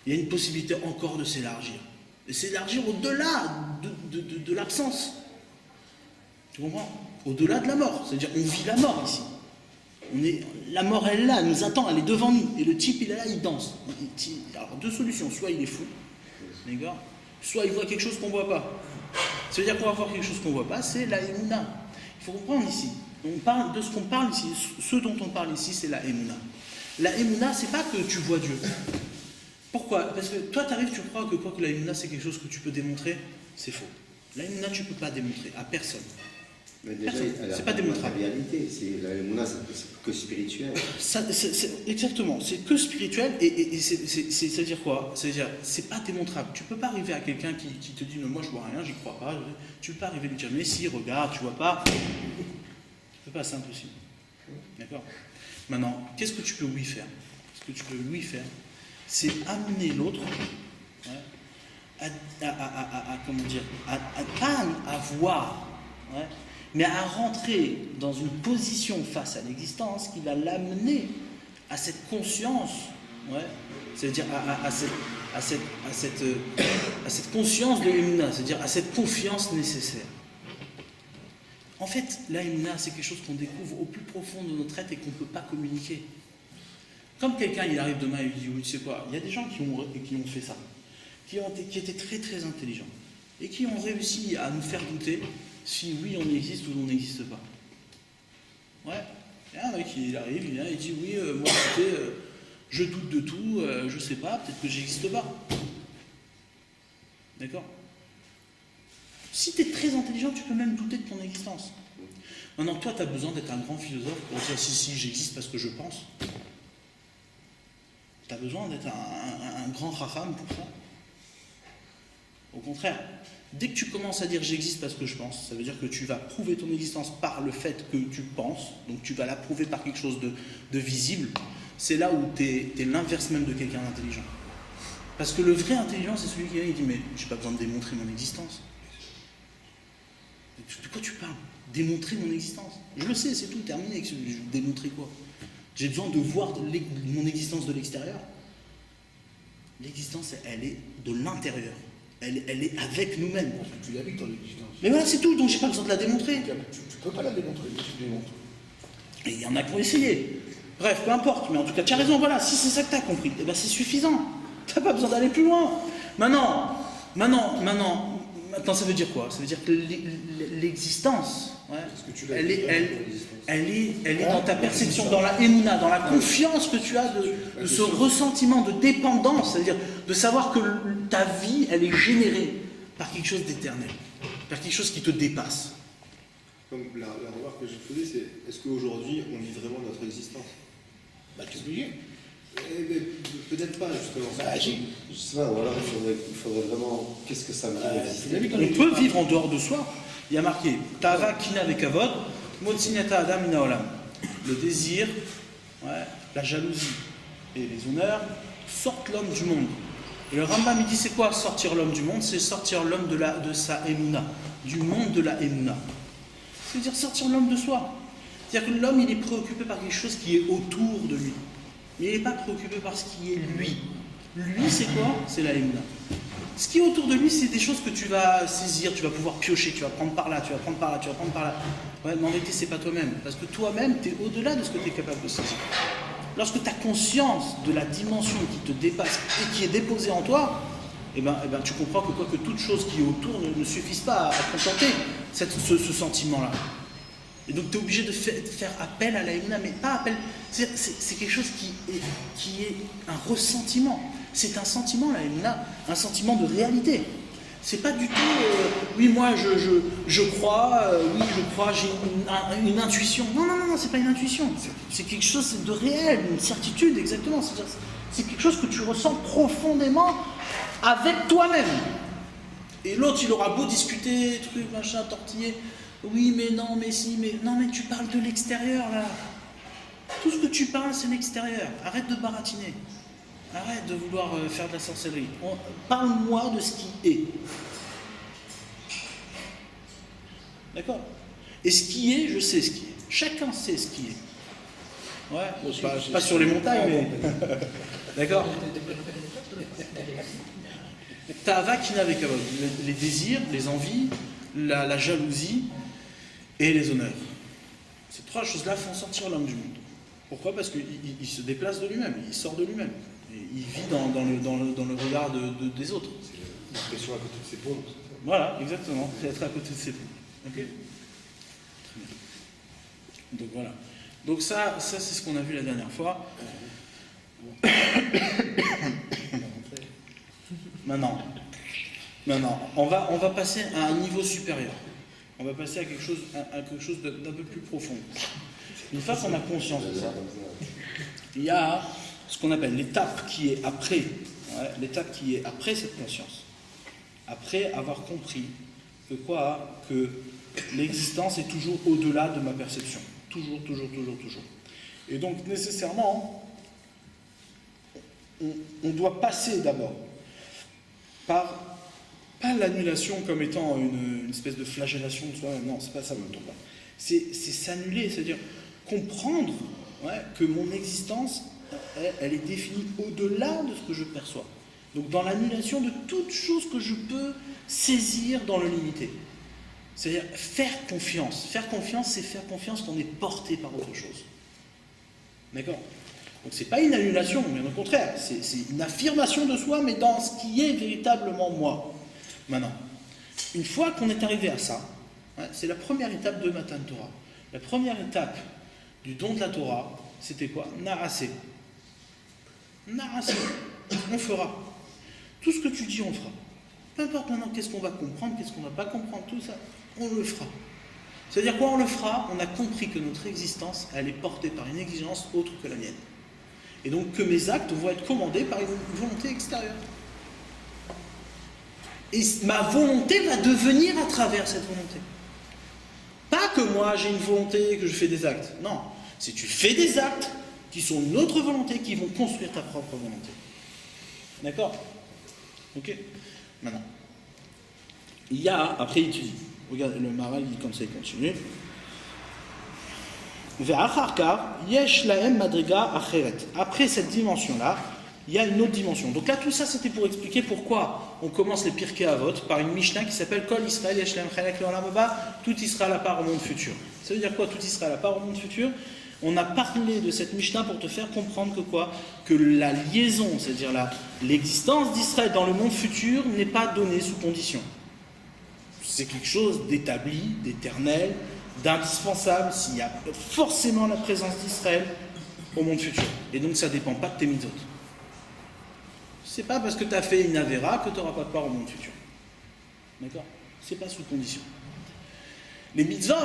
Il y a une possibilité encore de s'élargir. Et s'élargir au-delà de l'absence. Tu comprends? Au-delà de la mort. C'est-à-dire, on vit la mort ici. La mort, elle est là, elle nous attend, elle est devant nous. Et le type, il est là, il danse. Alors, deux solutions. Soit il est fou, les gars, soit il voit quelque chose qu'on ne voit pas. C'est-à-dire qu'on va voir quelque chose qu'on ne voit pas, c'est la Emouna. Il faut comprendre ici. On parle de ce qu'on parle ici. Ce dont on parle ici, c'est la Emouna. La Emouna, c'est pas que tu vois Dieu. Pourquoi? Parce que toi, tu arrives, tu crois que la Emouna, c'est quelque chose que tu peux démontrer. C'est faux. La Emouna, tu ne peux pas démontrer à personne. Mais déjà, c'est pas démontrable. La réalité, c'est la Mouna, c'est que spirituel. Exactement, c'est que spirituel et c'est-à-dire quoi? C'est-à-dire, c'est pas démontrable. Tu peux pas arriver à quelqu'un qui te dit, moi je vois rien, j'y crois pas. Tu peux pas arriver à lui dire, mais si, regarde, tu vois pas. Tu peux pas, c'est impossible. D'accord? Maintenant, qu'est-ce que tu peux lui faire? Ce que tu peux lui faire, c'est amener l'autre, ouais, comment dire, pas à voir, ouais, mais à rentrer dans une position face à l'existence qui va l'amener à cette conscience, ouais, c'est-à-dire à cette conscience de l'Emouna, c'est-à-dire à cette confiance nécessaire. En fait, l'Emouna, c'est quelque chose qu'on découvre au plus profond de notre être et qu'on ne peut pas communiquer. Comme quelqu'un, il arrive demain et il dit, oui, tu sais quoi, il y a des gens qui ont fait ça, qui étaient très très intelligents et qui ont réussi à nous faire douter si oui on existe ou on n'existe pas. Ouais, il y a un mec qui arrive, il vient, il dit oui, moi écoutez, je doute de tout, je sais pas, peut-être que j'existe pas. D'accord? Si tu es très intelligent, tu peux même douter de ton existence. Maintenant, toi, tu as besoin d'être un grand philosophe pour dire si j'existe parce que je pense. Tu as besoin d'être un grand racham pour ça. Au contraire. Dès que tu commences à dire j'existe parce que je pense, ça veut dire que tu vas prouver ton existence par le fait que tu penses, donc tu vas la prouver par quelque chose de visible. C'est là où tu es l'inverse même de quelqu'un d'intelligent. Parce que le vrai intelligent, c'est celui qui vient et dit mais j'ai pas besoin de démontrer mon existence. De quoi tu parles? Démontrer mon existence? Je le sais, c'est tout, terminé. Je vais démontrer quoi? J'ai besoin de voir mon existence de l'extérieur. L'existence, elle est de l'intérieur. Elle est avec nous-mêmes. Tu l'as vu ton existence. Mais voilà, c'est tout, donc j'ai pas besoin de la démontrer. Tu peux pas la démontrer, mais tu démontres. Et il y en a qui ont essayé. Bref, peu importe, mais en tout cas, tu as raison, voilà, si c'est ça que tu as compris, eh ben c'est suffisant. Tu n'as pas besoin d'aller plus loin. Maintenant, ça veut dire quoi? Ça veut dire que l'existence, ouais, elle est dans ta perception, dans la émouna, dans la confiance que tu as de ce ressentiment de dépendance, c'est-à-dire de savoir que ta vie, elle est générée par quelque chose d'éternel, par quelque chose qui te dépasse. Comme la remarque que j'ai posée, c'est est-ce qu'aujourd'hui on vit vraiment notre existence? Bah, qu'est-ce que j'ai? Peut-être pas, justement. Bah, Je sais pas, ou alors il faudrait vraiment. Qu'est-ce que ça veut dire? On peut vivre en dehors de soi. Il y a marqué Tava kina vekavod, motzinyata adam ina olam. Le désir, ouais, la jalousie et les honneurs sortent l'homme du monde. Et le Rambam il dit c'est quoi sortir l'homme du monde? C'est sortir l'homme de sa émouna, du monde de la émouna. C'est-à-dire sortir l'homme de soi. C'est-à-dire que l'homme il est préoccupé par quelque chose qui est autour de lui. Il n'est pas préoccupé par ce qui est lui. Lui, c'est quoi? C'est la émouna. Ce qui est autour de lui, c'est des choses que tu vas saisir, tu vas pouvoir piocher, tu vas prendre par là, tu vas prendre par là, tu vas prendre par là. Ouais, mais en réalité, c'est pas toi-même. Parce que toi-même, tu es au-delà de ce que tu es capable de saisir. lorsque tu as conscience de la dimension qui te dépasse et qui est déposée en toi, tu comprends que toute chose qui est autour ne suffise pas à contenter ce sentiment-là. Et donc tu es obligé de faire appel à la émouna, mais pas appel. C'est quelque chose qui est un ressentiment. C'est un sentiment, la émouna, un sentiment de réalité. C'est pas du tout, oui, moi je crois, j'ai une intuition. Non, c'est pas une intuition. C'est quelque chose de réel, une certitude, exactement. C'est quelque chose que tu ressens profondément avec toi-même. Et l'autre, il aura beau discuter, truc, machin, tortiller. Oui, mais non, mais si, mais non, mais tu parles de l'extérieur là. Tout ce que tu parles, c'est l'extérieur. Arrête de baratiner. Arrête de vouloir faire de la sorcellerie. Parle-moi de ce qui est. D'accord? Et ce qui est, je sais ce qui est. Chacun sait ce qui est. Ouais, pas sur les montagnes, mais. D'accord? Ta'ava kinave kavod. Les désirs, les envies, la jalousie et les honneurs. Ces trois choses-là font sortir l'homme du monde. Pourquoi? Parce qu'il se déplace de lui-même, il sort de lui-même. Et il vit dans le regard des autres. C'est l'expression à côté de ses pompes. Voilà, exactement. C'est être à côté de ses pompes. Ok. Très bien. Donc voilà. Donc ça c'est ce qu'on a vu la dernière fois. Maintenant, on va passer à un niveau supérieur. On va passer à quelque chose d'un peu plus profond. Une fois qu'on a conscience de ça, il y a ce qu'on appelle l'étape qui est après, l'étape qui est après cette conscience. Après avoir compris que l'existence est toujours au-delà de ma perception. Toujours. Et donc nécessairement, on doit passer d'abord par pas l'annulation comme étant une espèce de flagellation de soi-même, non, c'est pas ça le tour. C'est s'annuler, c'est-à-dire comprendre que mon existence, elle est définie au-delà de ce que je perçois. Donc dans l'annulation de toute chose que je peux saisir dans le limité. C'est-à-dire faire confiance. Faire confiance, c'est faire confiance qu'on est porté par autre chose. D'accord? Donc c'est pas une annulation, mais au contraire, c'est une affirmation de soi, mais dans ce qui est véritablement moi. Maintenant, une fois qu'on est arrivé à ça, c'est la première étape de Matan Torah. La première étape du don de la Torah, c'était quoi? Narasser. Narasser. On fera. Tout ce que tu dis, on le fera. Peu importe maintenant qu'est-ce qu'on va comprendre, qu'est-ce qu'on ne va pas comprendre, tout ça, on le fera. C'est-à-dire quoi on le fera? On a compris que notre existence, elle est portée par une exigence autre que la mienne. Et donc que mes actes vont être commandés par une volonté extérieure. Et ma volonté va devenir à travers cette volonté. Pas que moi j'ai une volonté, que je fais des actes. Non, c'est tu fais des actes qui sont une autre volonté, qui vont construire ta propre volonté. D'accord? Ok? Maintenant. Il y a, après il dit, regarde le Maral, il dit comme ça, il continue. Après cette dimension-là, il y a une autre dimension. Donc là, tout ça, c'était pour expliquer pourquoi on commence les Pirkei Avot par une Mishnah qui s'appelle Kol Israël Yesh Lahem Chelek Le'olam Haba, tout Israël à part au monde futur. Ça veut dire quoi, tout Israël à part au monde futur? On a parlé de cette Mishnah pour te faire comprendre que la liaison, c'est-à-dire l'existence d'Israël dans le monde futur n'est pas donnée sous condition. C'est quelque chose d'établi, d'éternel, d'indispensable, s'il y a forcément la présence d'Israël au monde futur. Et donc ça ne dépend pas de tes mitzvot. C'est pas parce que tu as fait une Avera que tu n'auras pas de part au monde futur. D'accord? C'est pas sous condition. Les mitzvot,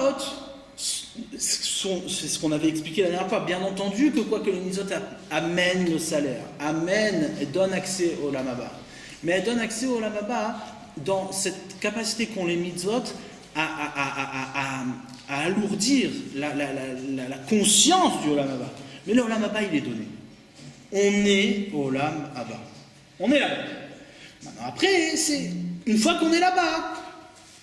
c'est ce qu'on avait expliqué la dernière fois. Bien entendu que les mitzvot amènent le salaire, amènent et donnent accès au Olam Haba. Mais elles donnent accès au Olam Haba dans cette capacité qu'ont les mitzvot à alourdir la conscience du Olam Haba. Mais le Olam Haba, il est donné. On est au Olam Haba. On est là-bas. Maintenant, après, une fois qu'on est là-bas,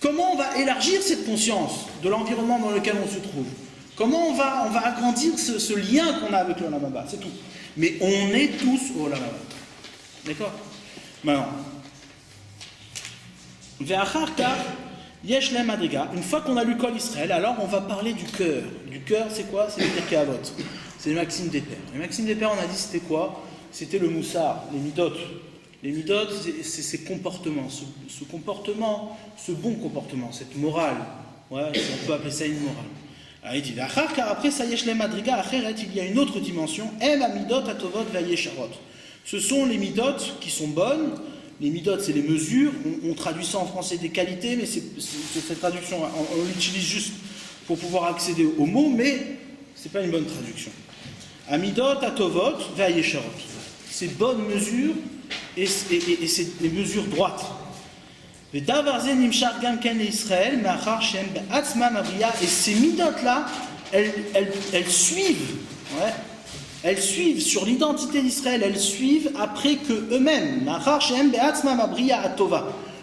comment on va élargir cette conscience de l'environnement dans lequel on se trouve? Comment on va agrandir ce lien qu'on a avec le Olam Haba? C'est tout. Mais on est tous au Olam Haba. D'accord? Maintenant, une fois qu'on a lu Kol Israël, alors on va parler du cœur. Du cœur, c'est quoi? C'est le Pirkei Avot. c'est les maximes des pères. Les maximes des pères, on a dit c'était quoi? C'était le moussard, les midot. Les midot, c'est ces comportements, ce comportement, ce bon comportement, cette morale. Ouais, on peut appeler ça une morale. Alors, il dit, car après, ça y est, madriga, il y a une autre dimension. Midot, atovot, vayesharot. Ce sont les midot qui sont bonnes. Les midot, c'est les mesures. On traduit ça en français des qualités, mais cette traduction, on l'utilise juste pour pouvoir accéder au mot, mais c'est pas une bonne traduction. Amidot, atovot, vayesharot. C'est bonnes mesures et c'est des mesures droites. Et ces midot-là, elles suivent, ouais, elles suivent sur l'identité d'Israël, elles suivent après que eux-mêmes,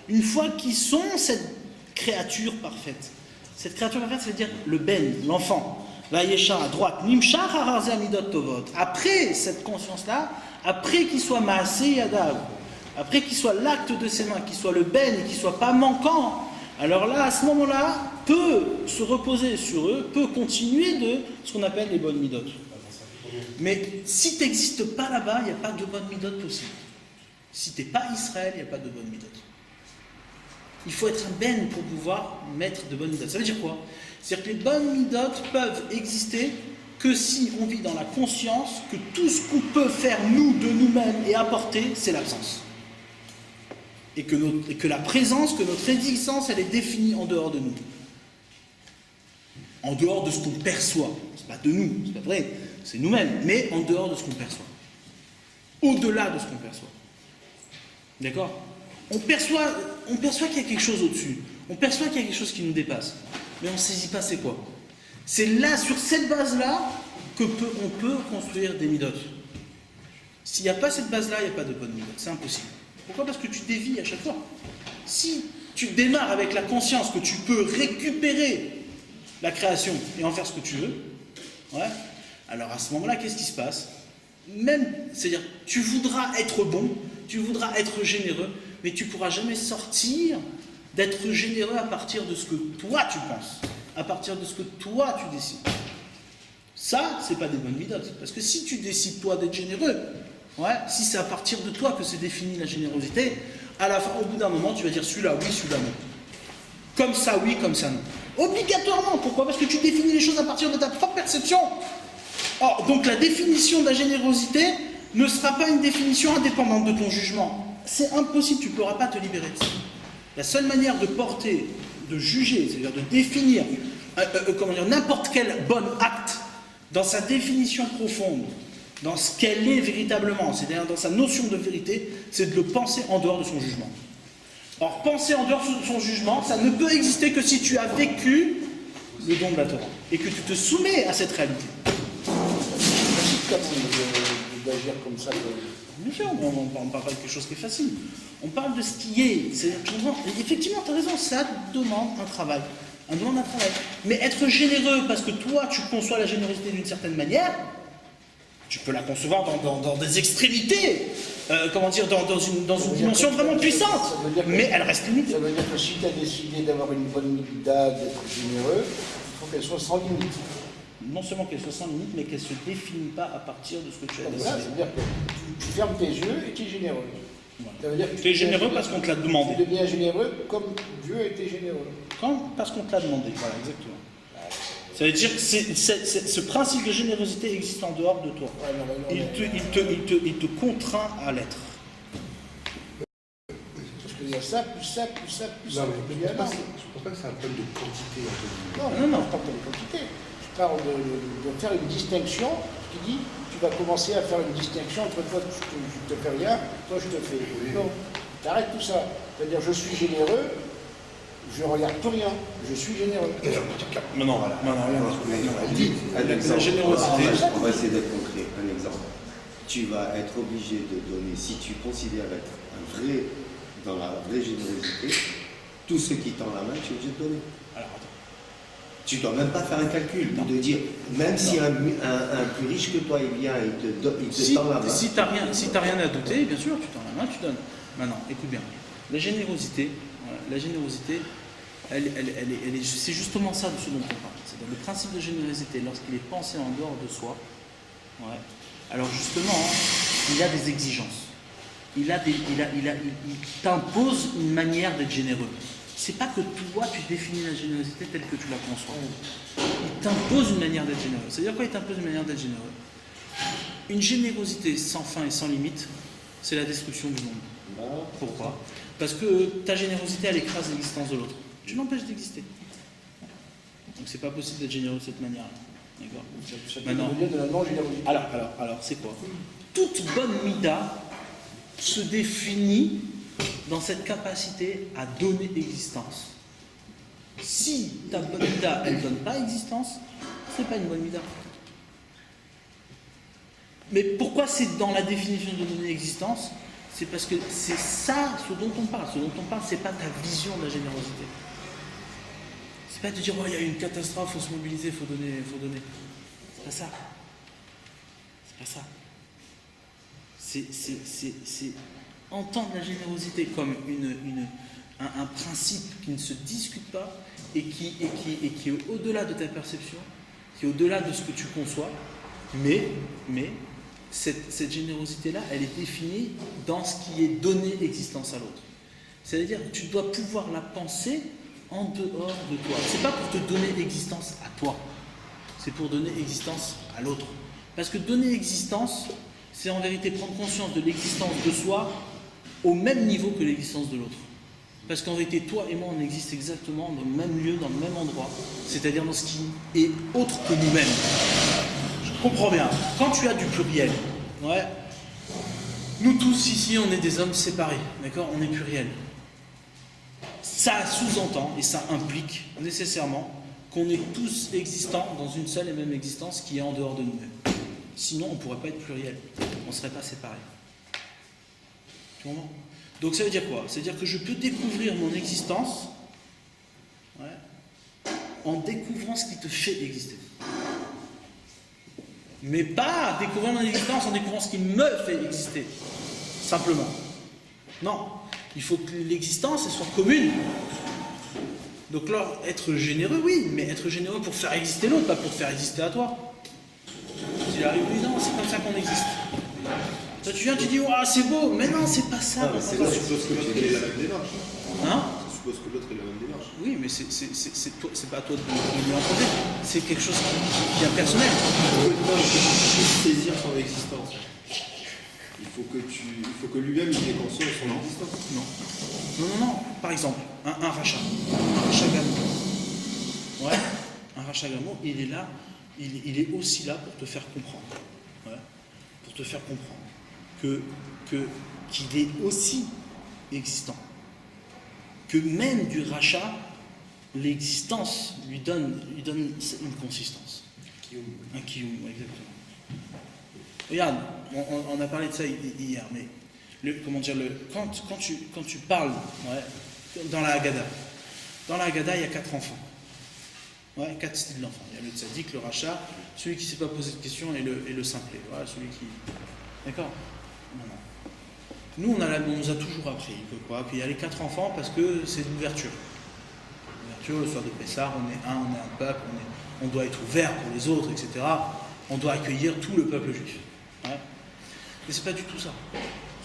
une fois qu'ils sont cette créature parfaite. Cette créature parfaite, ça veut dire le ben, l'enfant. La yesha à droite, après cette conscience-là, après qu'il soit maasé yadav, après qu'il soit l'acte de ses mains, qu'il soit le ben et qu'il soit pas manquant, alors là, à ce moment-là, peut se reposer sur eux, peut continuer de ce qu'on appelle les bonnes midot. Mais si tu n'existes pas là-bas, il n'y a pas de bonnes midot possible. Si tu n'es pas Israël, il n'y a pas de bonnes midot. Il faut être un ben pour pouvoir mettre de bonnes midot. Ça veut dire quoi? C'est-à-dire que les bonnes midot peuvent exister que si on vit dans la conscience que tout ce qu'on peut faire nous, de nous-mêmes et apporter, c'est l'absence. Et que la présence, que notre existence, elle est définie en dehors de nous. En dehors de ce qu'on perçoit. C'est pas de nous, c'est pas vrai, c'est nous-mêmes, mais en dehors de ce qu'on perçoit. Au-delà de ce qu'on perçoit. D'accord? On perçoit qu'il y a quelque chose au-dessus. On perçoit qu'il y a quelque chose qui nous dépasse. Mais on ne saisit pas c'est quoi. C'est là, sur cette base-là, qu'on peut construire des midot. S'il n'y a pas cette base-là, il n'y a pas de bonne midot. C'est impossible. Pourquoi? Parce que tu dévies à chaque fois. Si tu démarres avec la conscience que tu peux récupérer la création et en faire ce que tu veux, ouais, alors à ce moment-là, qu'est-ce qui se passe? C'est-à-dire, tu voudras être bon, tu voudras être généreux, mais tu ne pourras jamais sortir d'être généreux à partir de ce que toi tu penses, à partir de ce que toi tu décides. Ça, c'est pas des bonnes midot. Parce que si tu décides toi d'être généreux, ouais, si c'est à partir de toi que c'est défini la générosité, à la fin, au bout d'un moment, tu vas dire celui-là oui, celui-là non. Comme ça oui, comme ça non. Obligatoirement. Pourquoi? Parce que tu définis les choses à partir de ta propre perception. Or, donc la définition de la générosité ne sera pas une définition indépendante de ton jugement. C'est impossible, tu ne pourras pas te libérer de ça. La seule manière de porter, de juger, c'est-à-dire de définir n'importe quel bon acte dans sa définition profonde, dans ce qu'elle est véritablement, c'est-à-dire dans sa notion de vérité, c'est de le penser en dehors de son jugement. Or, penser en dehors de son jugement, ça ne peut exister que si tu as vécu le don de la Torah et que tu te soumets à cette réalité. C'est d'agir comme ça. Bien sûr, on parle pas de quelque chose qui est facile. On parle de ce qui est. Effectivement, tu as raison, ça demande un travail. Mais être généreux parce que toi, tu conçois la générosité d'une certaine manière, tu peux la concevoir dans des extrémités, dans une dimension vraiment puissante, mais elle reste limitée. Ça veut dire que si tu as décidé d'avoir une bonne midda, d'être généreux, il faut qu'elle soit sans limite. Non seulement qu'elle soit sans limite, mais qu'elle ne se définit pas à partir de ce que tu as décidé. Ça veut dire que tu fermes tes yeux et tu es généreux. Voilà. Ça veut dire que tu es généreux parce qu'on te l'a demandé. Tu deviens généreux comme Dieu était généreux. Parce qu'on te l'a demandé, voilà, exactement. Ça veut dire que ce principe de générosité existe en dehors de toi. Il te contraint à l'être. Parce qu'il y a ça, plus ça, plus ça, plus ça. Non, mais je ne pense pas que c'est un problème de quantité. Non, je parle pas de quantité. Je parle de faire une distinction qui dit tu vas commencer à faire une distinction entre toi, je te fais rien, toi, je te fais. Oui. Non, tu arrêtes tout ça. C'est-à-dire, je suis généreux, je regarde tout rien, je suis généreux. Non, Voilà. La exemple, générosité. on va essayer d'être concret. Un exemple. Tu vas être obligé de donner, si tu considères être dans la vraie générosité, tout ce qui tend la main, tu es obligé de donner. Alors, attends. Tu ne dois même pas faire un calcul, de dire, même si un plus riche que toi, il vient, il te tend la main. Si tu n'as rien à douter, bien sûr, tu tends la main, tu donnes. Maintenant, écoute bien. La générosité, c'est justement ça de ce dont on parle. C'est-à-dire le principe de générosité, lorsqu'il est pensé en dehors de soi, Ouais. Alors justement, hein, il y a des exigences. Il t'impose une manière d'être généreux. C'est pas que toi, tu définis la générosité telle que tu la conçois. Il t'impose une manière d'être généreux. C'est-à-dire quoi, il t'impose une manière d'être généreux? Une générosité sans fin et sans limite, c'est la destruction du monde. Pourquoi? Parce que ta générosité, elle écrase l'existence de l'autre. Tu l'empêches d'exister. Donc c'est pas possible d'être généreux de cette manière-là. D'accord? Maintenant, de la non-générosité. Alors, c'est quoi? Toute bonne mida se définit dans cette capacité à donner existence. Si ta bonne mida, elle ne donne pas existence, c'est pas une bonne mida. Mais pourquoi c'est dans la définition de donner existence? C'est parce que c'est ça ce dont on parle. Ce dont on parle, c'est pas ta vision de la générosité. C'est pas de dire, oh, il y a une catastrophe, il faut se mobiliser, il faut donner. C'est pas ça. C'est pas ça. C'est entendre la générosité comme un principe qui ne se discute pas et qui est au-delà de ta perception, qui est au-delà de ce que tu conçois, mais cette générosité-là, elle est définie dans ce qui est donné existence à l'autre. C'est-à-dire que tu dois pouvoir la penser en dehors de toi. C'est pas pour te donner existence à toi, c'est pour donner existence à l'autre. Parce que donner existence, c'est en vérité prendre conscience de l'existence de soi au même niveau que l'existence de l'autre. Parce qu'en vérité, toi et moi, on existe exactement dans le même lieu, dans le même endroit, c'est-à-dire dans ce qui est autre que nous-mêmes. Je comprends bien. Quand tu as du pluriel, ouais, nous tous ici, on est des hommes séparés, d'accord? On est pluriel. Ça sous-entend et ça implique nécessairement qu'on est tous existants dans une seule et même existence qui est en dehors de nous-mêmes. Sinon, on ne pourrait pas être pluriel. On ne serait pas séparés. Tu comprends? Donc ça veut dire quoi? Ça veut dire que je peux découvrir mon existence, ouais, en découvrant ce qui te fait exister. Mais pas découvrir mon existence en découvrant ce qui me fait exister. Simplement. Non. Il faut que l'existence elle soit commune. Donc là, être généreux, oui, mais être généreux pour faire exister l'autre, pas pour te faire exister à toi. Il arrive, oui, non, c'est comme ça qu'on existe. Toi, tu viens, tu dis, waouh, c'est beau, mais non, c'est pas ça. Ah, c'est là, je suppose que l'autre est la même démarche. Hein? Je suppose que l'autre est la même démarche. Oui, mais c'est pas à toi de lui imposer. C'est quelque chose qui est personnel. Non, il faut saisir son existence. Il faut que lui-même il ait conscience de son existence. Non. Par exemple, un rachat. Un rachat gameau. Ouais. Un rachat gameau, il est là, il est aussi là pour te faire comprendre. Ouais. Pour te faire comprendre qu'il est aussi existant. Que même du rachat, l'existence lui donne une consistance. Un kiyum, exactement. Regarde, on a parlé de ça hier, mais quand tu parles, ouais, dans la Haggadah, il y a 4 enfants. Ouais, 4 styles d'enfants. Il y a le tzaddik, le rachat, celui qui ne s'est pas posé de questions et le simplet. Voilà, celui qui. D'accord? Non. Nous, on nous a toujours appris que quoi. Puis il y a les 4 enfants parce que c'est l'ouverture. L'ouverture, le soir de Pessah, on est un peuple, on doit être ouvert pour les autres, etc. On doit accueillir tout le peuple juif. Ouais. Mais c'est pas du tout ça.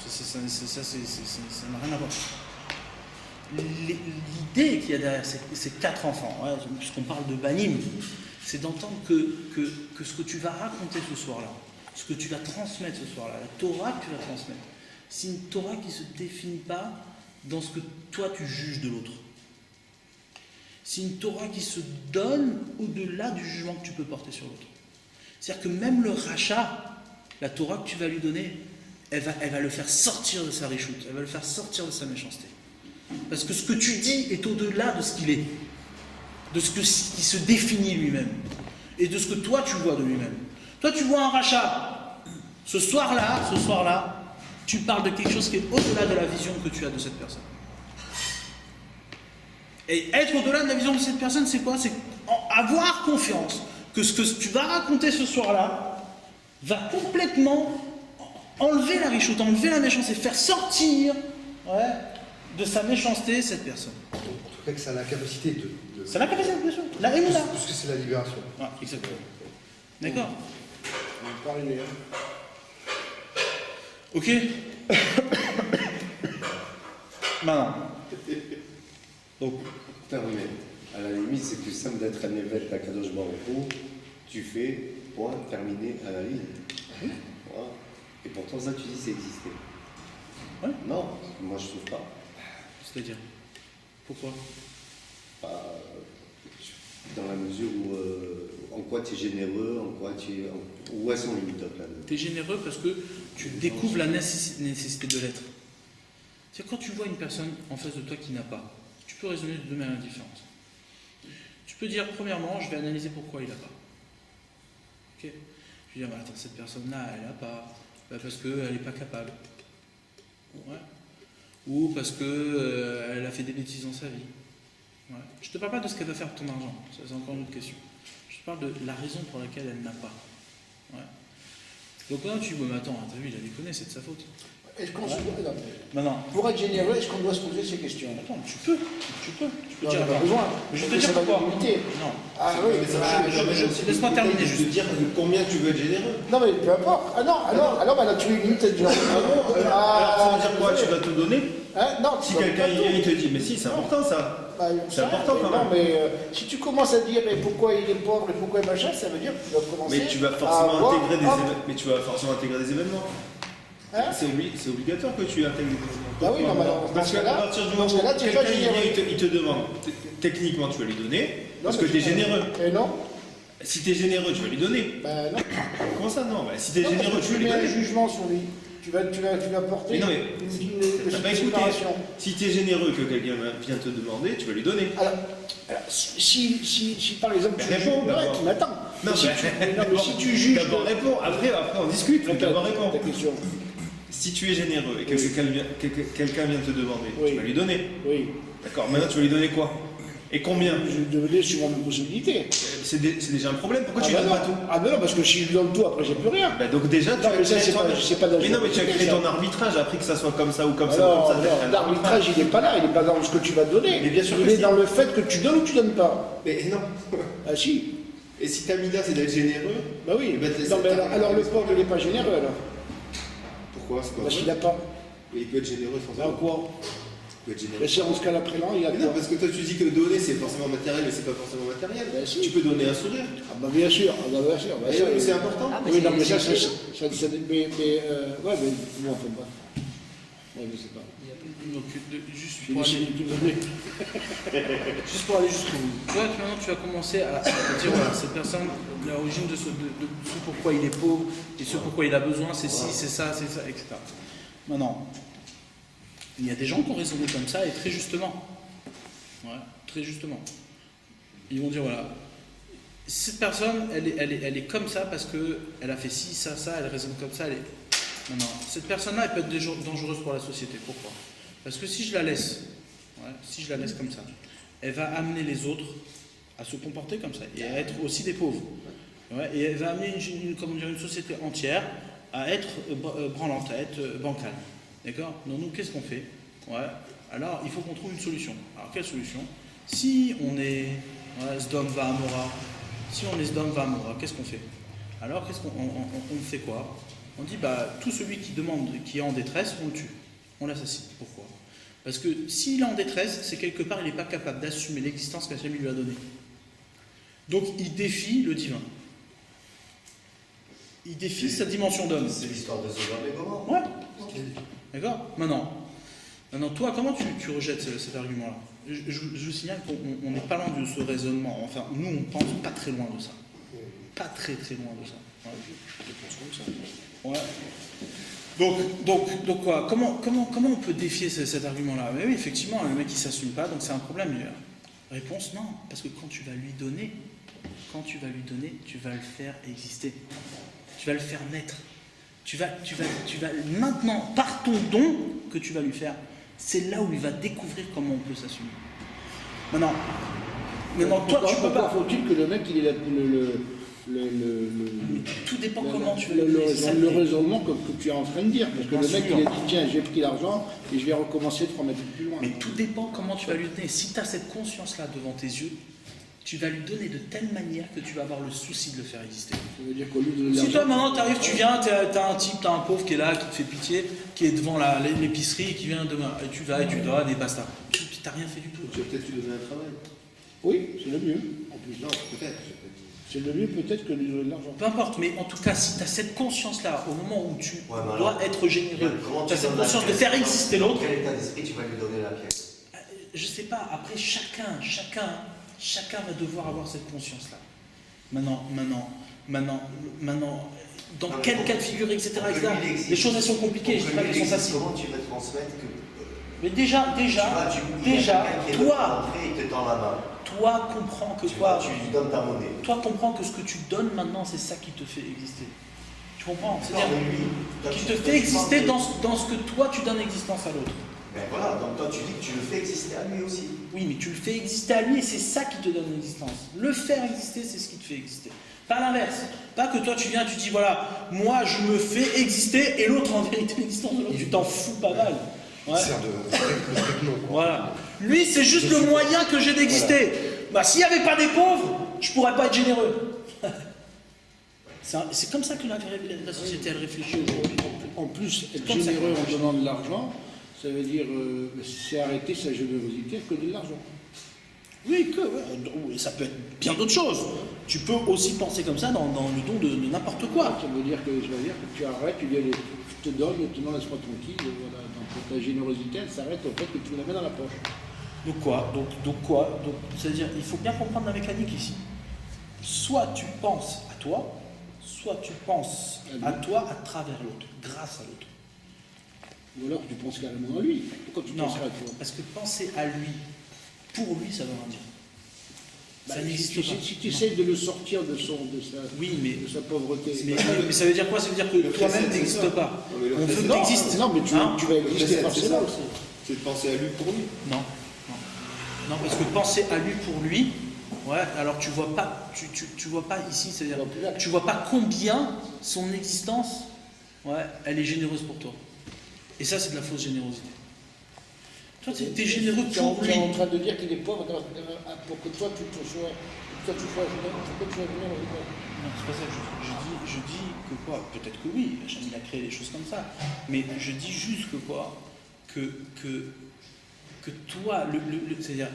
Ça n'a rien à voir. L'idée qu'il y a derrière ces 4 enfants, ouais, puisqu'on parle de banim, c'est d'entendre que ce que tu vas raconter ce soir-là, ce que tu vas transmettre ce soir-là, la Torah que tu vas transmettre, c'est une Torah qui ne se définit pas dans ce que toi tu juges de l'autre. C'est une Torah qui se donne au-delà du jugement que tu peux porter sur l'autre. C'est-à-dire que même le rachat, la Torah que tu vas lui donner, elle va le faire sortir de sa richoute, elle va le faire sortir de sa méchanceté. Parce que ce que tu dis est au-delà de ce qu'il est, de ce qui se définit lui-même, et de ce que toi tu vois de lui-même. Toi tu vois un rachat, ce soir-là, tu parles de quelque chose qui est au-delà de la vision que tu as de cette personne. Et être au-delà de la vision de cette personne, c'est quoi? C'est avoir confiance que ce que tu vas raconter ce soir-là va complètement enlever la richoute, enlever la méchanceté, faire sortir de sa méchanceté cette personne. En tout cas, que ça a la capacité de... Ça a la capacité, bien sûr. La émoula. Puisque c'est la libération. Ah, exactement. D'accord. Pas arrivé, hein. Ok. Maintenant. Donc, Permet. À la limite, c'est plus simple d'être un évêque à Kadosh Baruch. Tu fais, point, terminé à la ligne. Voilà. Et pourtant, ça, tu dis, c'est existé. Ouais. Non, moi, je trouve pas. c'est-à-dire, pourquoi? Dans la mesure où, en quoi tu es généreux, en quoi tu es. Où est son limite là? Tu es généreux parce que tu découvres la nécessité de l'être. C'est quand tu vois une personne en face de toi qui n'a pas, tu peux raisonner de deux manières différentes. Tu peux dire, premièrement, je vais analyser pourquoi il n'a pas. Ok. Je vais dire, bah, attends, cette personne-là, elle n'a pas. Bah, parce qu'elle n'est pas capable. Ouais. Ou parce qu'elle a fait des bêtises dans sa vie. Ouais. Je ne te parle pas de ce qu'elle va faire pour ton argent, ça c'est encore une autre question. Je te parle de la raison pour laquelle elle n'a pas. Ouais. Donc là tu dis, mais attends, t'as vu, il a déconné, c'est de sa faute. Est-ce qu'on se doit... Maintenant, Pour être généreux, est-ce qu'on doit se poser ces questions? attends, tu peux Non, dire, on a pas attends, besoin. mais je vais te Mais dire ça va pourquoi. nous limiter. Non. Ah oui, Mais ça ah, laisse-moi terminer juste. De dire combien tu veux être généreux. non mais peu importe. Ah non, alors bah là tu es limite déjà. Alors, ça veut dire quoi? Tu vas tout donner? Hein? Non, Si tu vas quelqu'un pas il tout. vient, il te dit, mais si, c'est important ça. Bah, C'est important quand non, même. mais si tu commences à dire pourquoi il est pauvre et pourquoi il est machin, ça veut dire que tu vas commencer Mais tu vas à forcément avoir- intégrer des hop, événements. Mais tu vas forcément intégrer des événements. hein? C'est obligatoire que tu intègres des événements. Bah oui, non, mais alors, Parce dans ce qu'à cas-là- partir du dans moment ce où cas-là, tu es quelqu'un pas il vient, généreux. il te demande, techniquement tu vas lui donner, parce Non, que mais tu es généreux. Et non? Si tu es généreux, tu vas lui donner. Bah non. Comment ça non? Bah, si tu es Non, parce généreux, que tu vas tu lui mets un donner. jugement sur lui. Tu vas porter Mais non, mais une t'as pas écouté. séparation. Si tu es généreux que quelqu'un vient te demander, tu vas lui donner. Alors, si par exemple Mais tu réponds, juges, d'abord. ouais, tu m'attends. Non, Mais si mais- mais si tu juges, D'abord réponds, après on discute, mais d'abord réponds. ta question. Si tu es généreux et que Oui. quelqu'un vient te demander, Oui. tu vas lui donner. Oui, D'accord, maintenant tu vas lui donner quoi? Et combien? je devais suivre mes possibilités. C'est déjà un problème, pourquoi tu bah donnes non. pas tout? Ah ben non, parce que si je lui donne tout, après j'ai plus rien. Bah donc déjà, Non, mais ça, créé c'est ton- pas- c'est pas Mais non, mais tu as créé ça. ton arbitrage, après que ça soit comme ça ou comme ça ou Alors, comme ça. t'as créé un l'arbitrage, il n'est pas là, il n'est pas dans ce que tu vas donner. Mais bien sûr il que est si. dans le fait que tu donnes ou tu donnes pas. Mais non. Ah si, Et si ta mida c'est d'être généreux, bah oui. Eh ben, Non, mais alors le pauvre, il n'est pas généreux alors. pourquoi? C'est pas Parce vrai. qu'il n'a pas. Mais il peut être généreux sans Ben avoir. quoi? Il peut être généreux. Mais c'est en ce cas-là prénom, il a Mais non, quoi? parce que toi tu dis que donner c'est forcément matériel, mais c'est pas forcément matériel. Ben si. Tu peux donner un sourire. Ah bah bien sûr, ah bah bien sûr. Bah, Mais ça, oui, c'est important. Ah, mais Oui, non, mais c'est- ça, mais ouais, mais bon, enfin, pas. Ouais, je sais pas. donc, juste Je pour vais aller, essayer de tout donner. juste pour aller jusqu'au bout. Tu vois, maintenant tu vas commencer à dire, voilà, cette personne, l'origine de ce pourquoi il est pauvre et ce pourquoi il a besoin, c'est ci, c'est ça, etc. Maintenant, il y a des gens qui ont raisonné comme ça et très justement. Ouais, très justement. Ils vont dire, voilà, cette personne, elle est comme ça parce qu'elle a fait ci, ça, elle raisonne comme ça. Non, cette personne-là, elle peut être dangereuse pour la société. Pourquoi? Parce que si je la laisse, si je la laisse comme ça, elle va amener les autres à se comporter comme ça et à être aussi des pauvres. Ouais, et elle va amener une société entière à être branlante, à être bancale. D'accord? Donc nous, qu'est-ce qu'on fait? Ouais. Alors, il faut qu'on trouve une solution. Alors, quelle solution? Si on est Sdom va Amora, qu'est-ce qu'on fait? Alors, on fait quoi? On dit, bah, tout celui qui est en détresse, on le tue. On l'assassine. Pourquoi? Parce que s'il est en détresse, c'est quelque part, il n'est pas capable d'assumer l'existence qu'Hachem lui a donnée. Donc, il défie le divin. Il défie sa dimension d'homme. C'est l'histoire de Sodome et Gomorrhe. Ouais. D'accord? Maintenant, toi, comment tu rejettes cet argument-là? Je vous signale qu'on n'est pas loin de ce raisonnement. Enfin, nous, on pense pas très loin de ça. Pas très très loin de ça. Ouais, je pense comme ça. Ouais. Donc quoi? Comment on peut défier cet argument-là? Mais oui, effectivement, le mec il s'assume pas, donc c'est un problème. Réponse non, parce que quand tu vas lui donner, tu vas le faire exister. Tu vas le faire naître. Tu vas maintenant, par ton don que tu vas lui faire, c'est là où il va découvrir comment on peut s'assumer. Maintenant, toi, tu peux pas. Faut-il que le mec, il ait Tout dépend comment tu vas lui le raisonnement que tu es en train de dire. Parce que Bien le mec, sûr. il a dit, tiens, j'ai pris l'argent et je vais recommencer 3 mètres plus loin. Mais tout dépend comment tu vas lui donner. Si tu as cette conscience-là devant tes yeux, tu vas lui donner de telle manière que tu vas avoir le souci de le faire exister. Ça veut dire qu'au lieu de Si l'argent, toi maintenant tu arrives, tu viens, t'as un type, t'as un pauvre qui est là, qui te fait pitié, qui est devant l'épicerie, qui vient demain, et tu vas et tu donnes et basta. Tu t'as rien fait du tout. Tu vas peut-être lui donner un travail. oui, c'est le mieux. En plus, Non, peut-être. c'est le mieux peut-être que de lui donner de l'argent. Peu importe, mais en tout cas, si tu as cette conscience-là, au moment où tu Ouais, mais dois alors, être généreux, Comment tu as tu cette donnes la conscience de pièce? faire exister l'autre, Dans quel état d'esprit tu vas lui donner la pièce? je sais pas, après chacun va devoir avoir cette conscience-là. Maintenant, dans Non, mais quel cas de figure, etc., pour que etc. lui, il existe. Les choses, elles sont compliquées, je Pour dis que pas lui, qu'elles sont il existe, faciles. comment tu veux transmettre que. Mais déjà, il y a quelqu'un qui est devant toi, l'entrée, il te tend la main. toi comprends que Tu quoi vois, tu lui donnes ta monnaie. Toi comprends que ce que tu donnes maintenant, c'est ça qui te fait exister. Tu comprends? C'est-à-dire Non, mais lui, toi, qui tu- te toi, fait tu exister parles dans ce que toi tu donnes existence à l'autre. Ben voilà, donc toi tu dis que tu le fais exister à lui aussi. Oui, mais tu le fais exister à lui et c'est ça qui te donne l'existence. Le faire exister, c'est ce qui te fait exister. Pas l'inverse. Pas que toi tu viens, tu dis voilà, moi je me fais exister et l'autre en vérité l'existence de l'autre, tu t'en fous pas mal. Ouais. Voilà. Lui, c'est juste le moyen que j'ai d'exister. Bah, s'il n'y avait pas des pauvres, je pourrais pas être généreux. C'est comme ça que la société elle réfléchit aujourd'hui. En plus, être Comme ça généreux qu'on en réfléchit. donnant de l'argent, ça veut dire c'est arrêter sa générosité que de l'argent. Oui, oui, ça peut être bien d'autres choses. Tu peux aussi penser comme ça dans le don de n'importe quoi. Ça veut dire que tu arrêtes, tu dis allez, je te donne, maintenant laisse-moi tranquille. Voilà. Donc ta générosité, elle s'arrête au fait que tu me la mets dans la poche. Donc quoi? Donc, c'est-à-dire, il faut bien comprendre la mécanique ici. Soit tu penses à toi, soit tu penses à toi à travers l'autre, grâce à l'autre. Ou alors tu penses carrément à lui. Pourquoi tu Non, penses à toi? parce que penser à lui, pour lui, ça veut rien dire. Bah, Ça n'existe si, pas. si tu essaies de le sortir de Oui, mais sa pauvreté. mais ça veut dire quoi? Ça veut dire que Le toi-même précède, c'est n'existes ça. pas. Non, mais le On veut précède, que non, tu existes. non, mais tu Hein? vas exister précède, forcément. c'est ça aussi. C'est de penser à lui pour lui. Non, non, parce que penser à lui pour lui, ouais, alors tu vois pas ici, c'est-à-dire tu vois pas combien son existence, ouais, elle est généreuse pour toi. Et ça, c'est de la fausse générosité. Toi, tu es généreux pour Tu lui. es en train de dire qu'il est pauvre pour que toi tu sois généreux. Pourquoi tu es généreux? Non, c'est pas ça que je dis que quoi, peut-être que oui, Hachem il a créé des choses comme ça, mais je dis juste que quoi, que toi, c'est-à-dire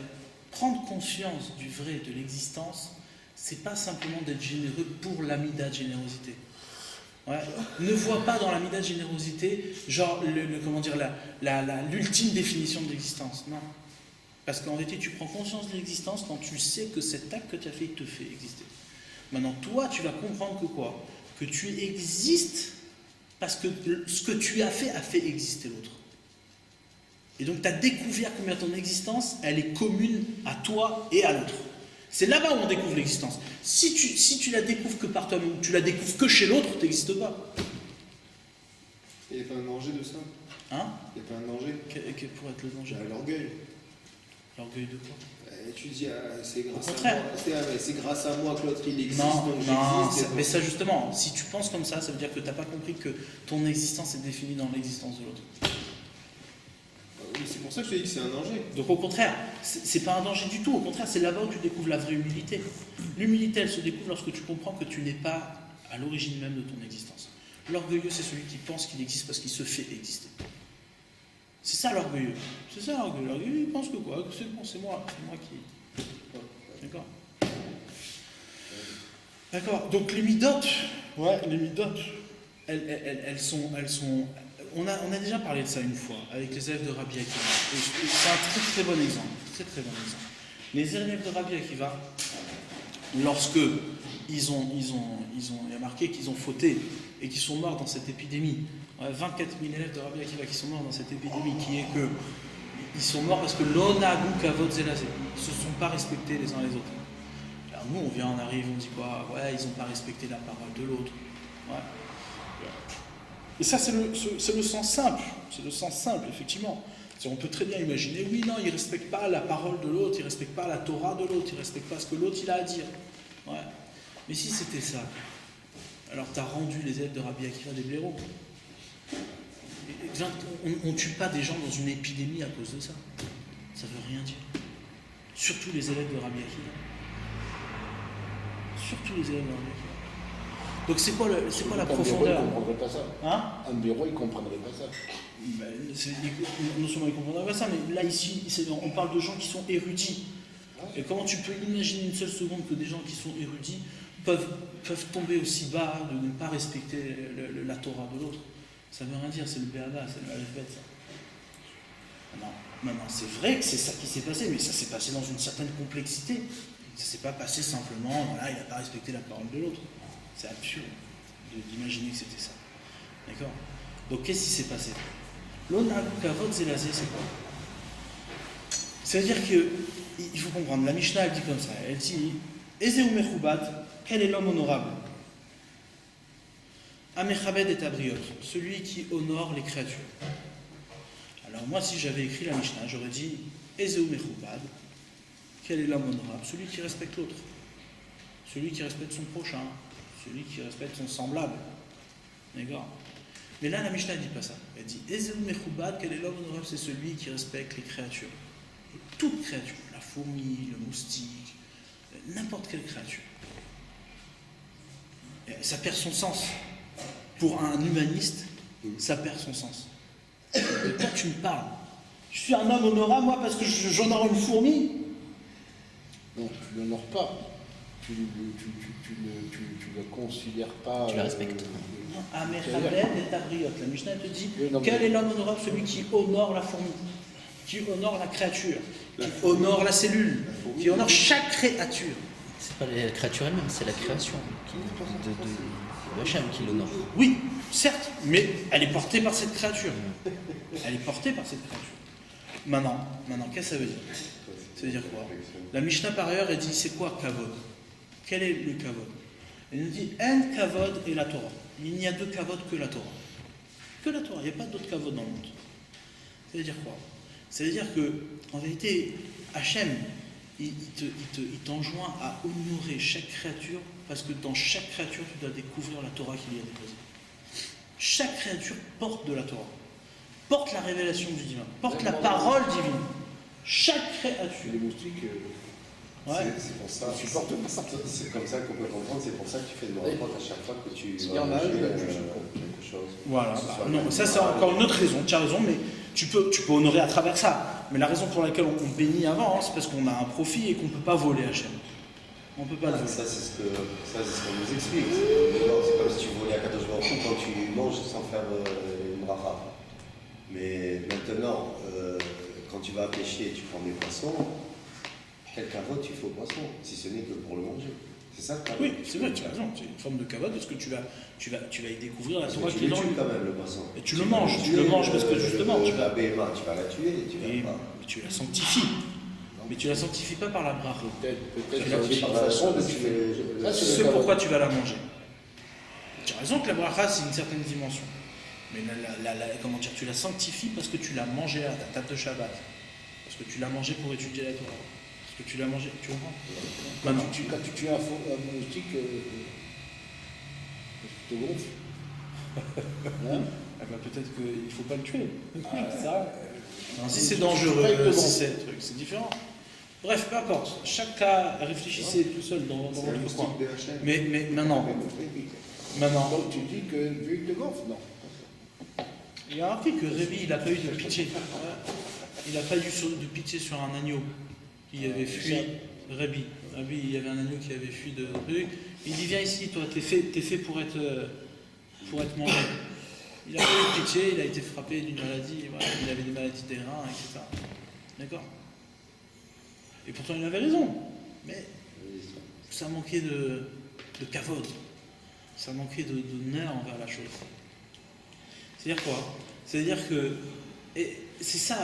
prendre conscience du vrai, de l'existence, c'est pas simplement d'être généreux pour l'amida de générosité. Ouais. Ne vois pas dans l'amida de générosité, genre, comment dire, l'ultime définition de l'existence. Non. Parce qu'en vérité, tu prends conscience de l'existence quand tu sais que cet acte que tu as fait, il te fait exister. Maintenant, toi, tu vas comprendre que quoi? Que tu existes parce que ce que tu as fait exister l'autre. Et donc, tu as découvert combien ton existence, elle est commune à toi et à l'autre. C'est là-bas où on découvre l'existence. Si tu la découvres que par toi-même, tu la découvres que chez l'autre, tu n'existes pas. Il n'y a pas un danger de ça? Hein? Il n'y a pas un danger? Quel pourrait être le danger? L'orgueil. L'orgueil de quoi? Tu dis, c'est grâce Au à contraire. moi. C'est grâce à moi que l'autre il existe. Non, donc non, j'existe. mais ça justement, si tu penses comme ça veut dire que tu n'as pas compris que ton existence est définie dans l'existence de l'autre. Oui, c'est pour ça que je te dis que c'est un danger. Donc au contraire, c'est pas un danger du tout, au contraire, c'est là-bas où tu découvres la vraie humilité. L'humilité, elle se découvre lorsque tu comprends que tu n'es pas à l'origine même de ton existence. L'orgueilleux, c'est celui qui pense qu'il existe parce qu'il se fait exister. C'est ça l'orgueilleux. C'est ça l'orgueilleux. L'orgueilleux, il pense que quoi? C'est bon, c'est moi qui... D'accord. D'accord. Donc les midotes, elles sont... On a déjà parlé de ça une fois, avec les élèves de Rabbi Akiva. C'est un très très bon exemple. Très très bon exemple. Les élèves de Rabbi Akiva, lorsque il y a marqué qu'ils ont fauté et qu'ils sont morts dans cette épidémie, 24 000 élèves de Rabbi Akiva qui sont morts dans cette épidémie, qui est que ils sont morts parce que l'onagou kavod zelazé, ils ne se sont pas respectés les uns les autres. Alors nous, on arrive, on dit quoi? Ouais, ils n'ont pas respecté la parole de l'autre. Ouais. Et ça, c'est le sens simple. C'est le sens simple, effectivement. On peut très bien imaginer, oui, non, il ne respecte pas la parole de l'autre, il ne respecte pas la Torah de l'autre, il ne respecte pas ce que l'autre il a à dire. Ouais. Mais si c'était ça, alors tu as rendu les élèves de Rabbi Akiva des blaireaux. On ne tue pas des gens dans une épidémie à cause de ça. Ça ne veut rien dire. Surtout les élèves de Rabbi Akiva. Surtout les élèves arabiques. Donc c'est quoi la Un bureau, profondeur? il ne comprendrait pas ça. Hein? Un bureau, il ne comprendrait pas ça. Ben, non seulement ils ne comprendraient pas ça, mais là ici, on parle de gens qui sont érudits. Et comment tu peux imaginer une seule seconde que des gens qui sont érudits peuvent tomber aussi bas de ne pas respecter la Torah de l'autre? Ça veut rien dire, c'est le béaba, c'est le alphabet, ça. Maintenant, c'est vrai que c'est ça qui s'est passé, mais ça s'est passé dans une certaine complexité. Ça ne s'est pas passé simplement, voilà, il n'a pas respecté la parole de l'autre. C'est absurde d'imaginer que c'était ça. D'accord? Donc qu'est-ce qui s'est passé? L'onag kavod zelazé, c'est quoi? C'est-à-dire que, il faut comprendre, la Mishnah elle dit comme ça, elle dit Ezeu mechoubat, quel est l'homme honorable? Amechabed et abriot, celui qui honore les créatures. Alors moi, si j'avais écrit la Mishnah, j'aurais dit Ezeu mechoubat, quel est l'homme honorable? Celui qui respecte l'autre, celui qui respecte son prochain, celui qui respecte son semblable. D'accord? Mais là, la Mishnah ne dit pas ça. Elle dit Ezeu mechoubat, quel est l'homme honorable? C'est celui qui respecte les créatures. Et toute créature, la fourmi, le moustique, n'importe quelle créature. Et ça perd son sens. Pour un humaniste, ça perd son sens. De quoi tu me parles? Je suis un homme honorable, moi, parce que j'honore une fourmi? Non, tu ne l'honores pas. Tu ne le considères pas. Tu la respectes. Amechabed et abriot. La Mishnah te dit Oui, non, quel mais- est l'homme honorable? Celui qui honore la fourmi, qui honore la créature, qui honore la cellule, qui honore chaque créature. C'est pas la créature elle-même, c'est la création de Hachem qui l'honore. Oui, certes, mais elle est portée par cette créature. Elle est portée par cette créature. Maintenant, qu'est-ce que ça veut dire? Ça veut dire quoi? La Mishnah par ailleurs, elle dit c'est quoi kavod? Quel est le kavod? Elle nous dit en kavod et la Torah. Il n'y a de kavod que la Torah. Que la Torah, il n'y a pas d'autre kavod dans le monde. Ça veut dire quoi? Ça veut dire que, en vérité, Hachem, il t'enjoint à honorer chaque créature, parce que dans chaque créature, tu dois découvrir la Torah qu'il y a déposée. Chaque créature porte de la Torah, porte la révélation du divin, porte la parole divine. Chaque créature. Les moustiques, Ouais. C'est pour ça. ils supportent pas ça. C'est comme ça qu'on peut comprendre, c'est pour ça que tu fais de reporte à chaque fois que tu Il y en a, quelque chose. Voilà. Que ce soit Non, ça c'est encore une autre raison. Tu as raison, mais tu peux honorer à travers ça. Mais la raison pour laquelle on bénit avant, c'est parce qu'on a un profit et qu'on ne peut pas voler Hachem. On ne peut pas le voler. Ça, c'est ce qu'on nous explique. C'est comme si tu volais à 14 jours quand tu manges sans faire une bracha. Mais maintenant, quand tu vas pêcher et tu prends des poissons, quel kavod tu fais au poisson, si ce n'est que pour le manger. C'est ça le kavod. Oui, c'est vrai, tu as raison. C'est une forme de kavod parce que tu vas y découvrir la Parce Torah que tu qui est le dans tues lui. quand même, le poisson. Et tu le manges parce que justement, tu vas. La béhéma, tu vas la tuer, tu Et- vas pas. mais tu la sanctifies. Mais tu la sanctifies pas par la bracha. Peut-être Tu c'est l'as aussi fait une par la- façon de ça, tuer. c'est- Ça, c'est Ce le pourquoi kavod. tu vas la manger. Tu as raison que la bracha, c'est une certaine dimension. Mais comment dire, tu la sanctifies parce que tu l'as mangée à ta table de Shabbat. Parce que tu l'as mangée pour étudier la Torah. Parce que tu l'as mangée, tu comprends? Maintenant, Quand tu tues un moustique, tu te gonfles. Hein? ah bah, peut-être qu'il ne faut pas le tuer. C'est ça. Non, si c'est Tu dangereux, payes le si bon. c'est truc, c'est différent. Bref, peu importe. Chaque cas, réfléchissez tout seul dans C'est un votre coin. moustique de Hachem. Mais maintenant, Donc tu dis que vu que te gonfle, non. il y a marqué que Révi, il n'a pas eu de pitié. Il n'a pas eu de pitié sur un agneau qui avait fui. Révi, il y avait un agneau qui avait fui de truc. Il dit viens ici, toi, t'es fait pour être mangé. Il a pas eu de pitié, il a été frappé d'une maladie, voilà, il avait des maladies des reins, etc. D'accord? Et pourtant il avait raison. Mais ça manquait de kavod. Ça manquait d'honneur envers la chose. C'est-à-dire quoi? C'est-à-dire que, et c'est ça,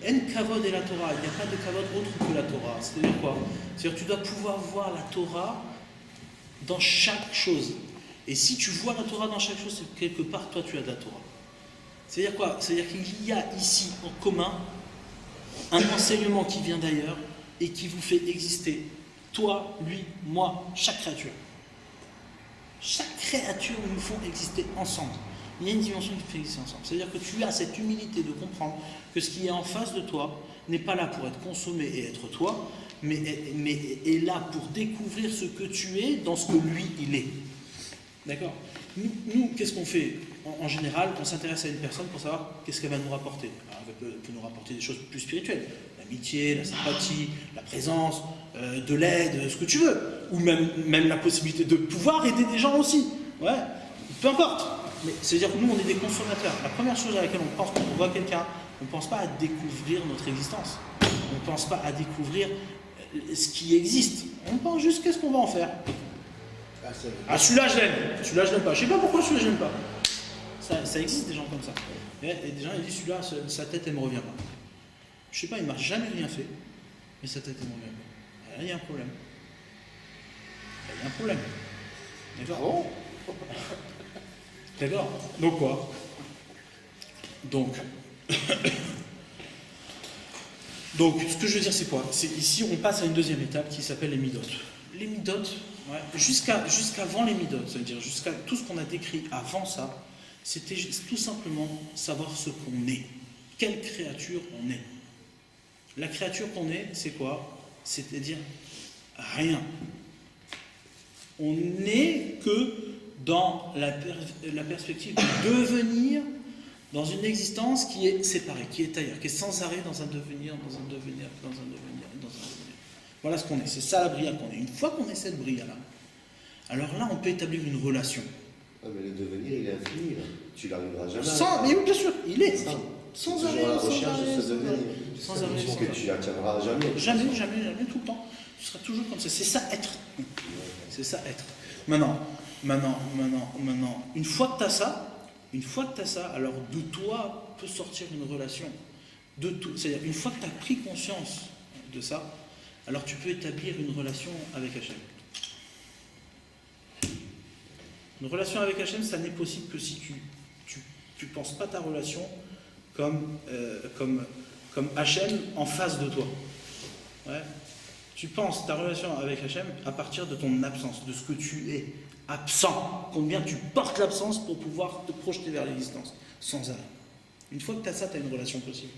en kavod et la Torah, il n'y a pas de kavod autre que la Torah. C'est-à-dire quoi? C'est-à-dire que tu dois pouvoir voir la Torah dans chaque chose. Et si tu vois la Torah dans chaque chose, c'est que quelque part, toi, tu as de la Torah. C'est-à-dire quoi? C'est-à-dire qu'il y a ici, en commun, un enseignement qui vient d'ailleurs et qui vous fait exister, toi, lui, moi, chaque créature. Chaque créature nous font exister ensemble. Il y a une dimension qui fait exister ensemble. C'est-à-dire que tu as cette humilité de comprendre que ce qui est en face de toi n'est pas là pour être consommé et être toi, mais est là pour découvrir ce que tu es dans ce que lui, il est. D'accord? Nous qu'est-ce qu'on fait? En général, on s'intéresse à une personne pour savoir qu'est-ce qu'elle va nous rapporter. Alors, elle peut nous rapporter des choses plus spirituelles, l'amitié, la sympathie, la présence, de l'aide, ce que tu veux, ou même la possibilité de pouvoir aider des gens aussi. Ouais, peu importe. Mais c'est-à-dire que nous, on est des consommateurs. La première chose à laquelle on pense quand on voit quelqu'un, on ne pense pas à découvrir notre existence. On ne pense pas à découvrir ce qui existe. On pense juste qu'est-ce qu'on va en faire. Ah, celui-là je l'aime, celui-là je l'aime pas. Je sais pas pourquoi celui-là je l'aime pas. Ça existe des gens comme ça. Et des gens ils disent celui-là, sa tête elle me revient pas. Je sais pas, il m'a jamais rien fait, mais sa tête elle me revient pas. Là il y a un problème. Là, il y a un problème. D'accord? D'accord? Donc quoi? Donc ce que je veux dire c'est quoi? C'est ici on passe à une deuxième étape qui s'appelle les midotes. Les midotes, ouais, jusqu'avant les midotes, c'est-à-dire jusqu'à tout ce qu'on a décrit avant ça, c'était tout simplement savoir ce qu'on est. Quelle créature on est. La créature qu'on est, c'est quoi? C'est-à-dire rien. On n'est que dans la perspective de devenir dans une existence qui est séparée, qui est ailleurs, qui est sans arrêt dans un devenir, dans un devenir, dans un devenir, dans un devenir. Voilà ce qu'on est, c'est ça la bria qu'on est. Une fois qu'on est cette bria-là, alors là on peut établir une relation. Ah, mais le devenir il est infini, là. Tu n'arriveras jamais. Mais oui, bien sûr, il est. Sans arrêt, arrêt, la recherche de ce devenir. Sans arrêt. Parce que tu n'atteindras jamais. Jamais, tout le temps. Tu seras toujours comme ça. C'est ça être. C'est ça être. Maintenant, une fois que tu as ça, alors de toi peut sortir une relation. C'est-à-dire, une fois que tu as pris conscience de ça, alors tu peux établir une relation avec Hachem. Une relation avec Hachem, ça n'est possible que si tu penses pas ta relation comme Hachem en face de toi. Ouais. Tu penses ta relation avec Hachem à partir de ton absence, de ce que tu es absent. Combien tu portes l'absence pour pouvoir te projeter vers l'existence, sans arrêt. Une fois que tu as ça, tu as une relation possible.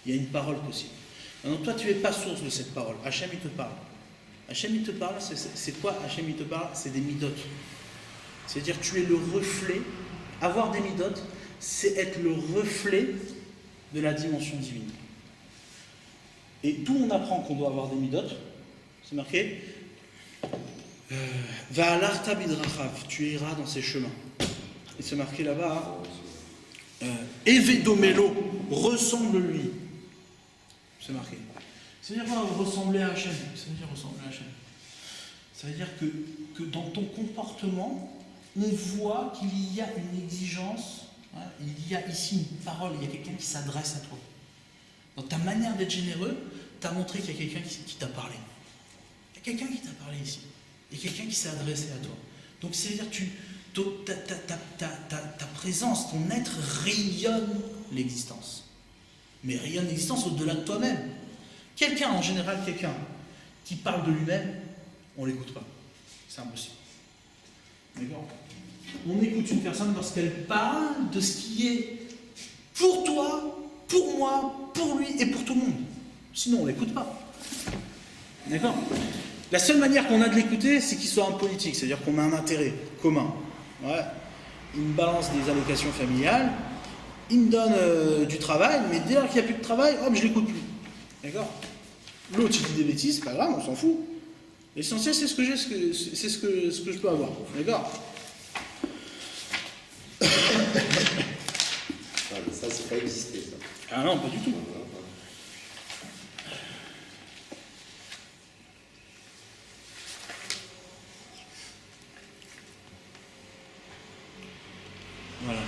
Il y a une parole possible. Maintenant, toi, tu n'es pas source de cette parole. Hachem, il te parle. Hachem, il te parle, c'est quoi Hachem, il te parle? C'est des midotes. C'est-à-dire, tu es le reflet. Avoir des midotes, c'est être le reflet de la dimension divine. Et d'où on apprend qu'on doit avoir des midotes, c'est marqué Va'alarta bidrachav, tu iras dans ses chemins. Et c'est marqué là-bas Evedomelo, ressemble-lui. C'est marqué. C'est-à-dire ressembler à Hachem. Ça veut dire ressembler à Hachem. Ça veut dire que dans ton comportement, on voit qu'il y a une exigence, hein, il y a ici une parole, il y a quelqu'un qui s'adresse à toi. Dans ta manière d'être généreux, tu as montré qu'il y a quelqu'un qui t'a parlé. Il y a quelqu'un qui t'a parlé ici. Il y a quelqu'un qui s'est adressé à toi. Donc c'est-à-dire que ta présence, ton être rayonne l'existence. Mais rayonne l'existence au-delà de toi-même. Quelqu'un, en général, quelqu'un qui parle de lui-même, on ne l'écoute pas. C'est impossible. D'accord? On écoute une personne lorsqu'elle parle de ce qui est pour toi, pour moi, pour lui et pour tout le monde. Sinon, on ne l'écoute pas. D'accord? La seule manière qu'on a de l'écouter, c'est qu'il soit un politique, c'est-à-dire qu'on a un intérêt commun. Ouais. Il me balance des allocations familiales, il me donne du travail, mais dès lors qu'il n'y a plus de travail, hop, je ne l'écoute plus. D'accord? L'autre, il dit des bêtises, c'est pas grave, on s'en fout. L'essentiel, c'est ce que j'ai, c'est ce que je peux avoir. D'accord? Ah, mais ça, c'est pas existé, ça. Ah non, pas du tout. Voilà.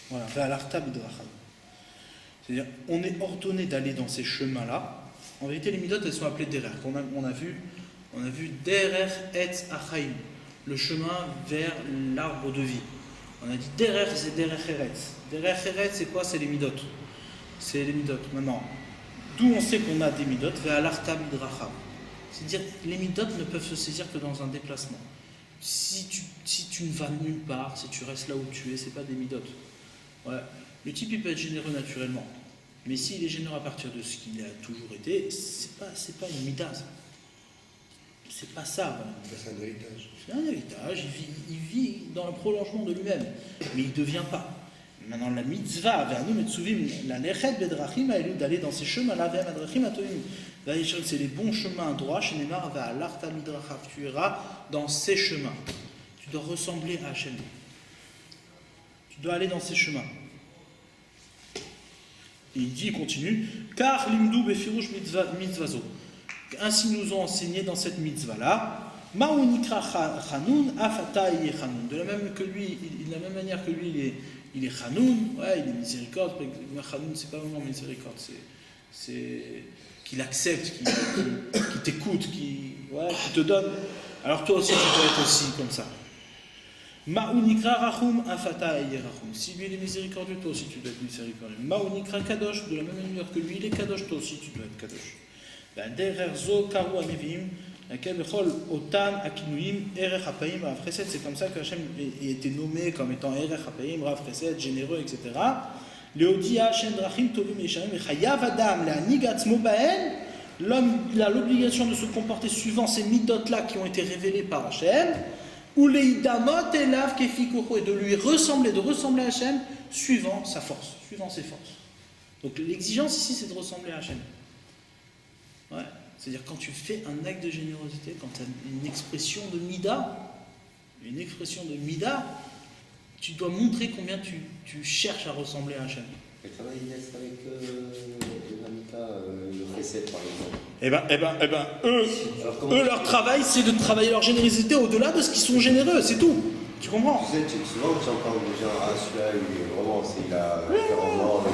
Voilà, ve'alarta bidrachav. C'est-à-dire, on est ordonné d'aller dans ces chemins-là. En vérité, les midot, elles sont appelées derer. On a vu derer etz achaim, le chemin vers l'arbre de vie. On a dit derer, c'est derer eretz. Derer eretz, c'est quoi? C'est les midot. C'est les midot. Maintenant, d'où on sait qu'on a des midot, ve'alarta bidrachav. C'est-à-dire, les midot ne peuvent se saisir que dans un déplacement. Si tu ne vas nulle part, si tu restes là où tu es, c'est pas des midot. Ouais. Le type il peut être généreux naturellement, mais s'il est généreux à partir de ce qu'il a toujours été, c'est pas une mida. C'est pas ça. Voilà. C'est un héritage. C'est un héritage. Il vit dans le prolongement de lui-même, mais il ne devient pas. Maintenant la mitzvah, d'aller dans ces chemins-là, c'est les bons chemins droits. Tu iras dans ces chemins. Tu dois ressembler à Hachem. Tu dois aller dans ces chemins. Et il continue, car limdu befirush mitzvazo. Ainsi nous ont enseigné dans cette mitzvah-là, ma'unikra chanun afata ye chanun. De la même manière que lui, il est chanun, ouais, il est miséricorde. Chanun, c'est pas vraiment miséricorde, c'est qu'il accepte, qu'il t'écoute, qui te donne. Alors toi aussi, tu dois être aussi comme ça. Ma'unikra rachum afata rachum. Si lui il est miséricordieux, toi aussi tu dois être miséricordieux. Ma'unikra kadosh, de la même manière que lui il est kadosh, toi aussi tu dois être kadosh. C'est comme ça que Hachem a été nommé comme étant Erech Hapayim, Rav Chesed, généreux, etc. L'homme a l'obligation de se comporter suivant ces midot-là qui ont été révélés par Hachem. Ou les idamot elav kefikuchu, et de lui ressembler, à Hachem, suivant sa force, suivant ses forces. Donc l'exigence ici, c'est de ressembler à Hachem. Ouais. C'est-à-dire quand tu fais un acte de générosité, quand tu as une expression de mida, tu dois montrer combien tu cherches à ressembler à Hachem. Et travaille Inès avec le Chesed par exemple. Eux, leur travail, c'est de travailler leur générosité au-delà de ce qu'ils sont généreux, c'est tout. Tu comprends? Tu sais, souvent tu entends des gens, celui-là, il a fait en mort,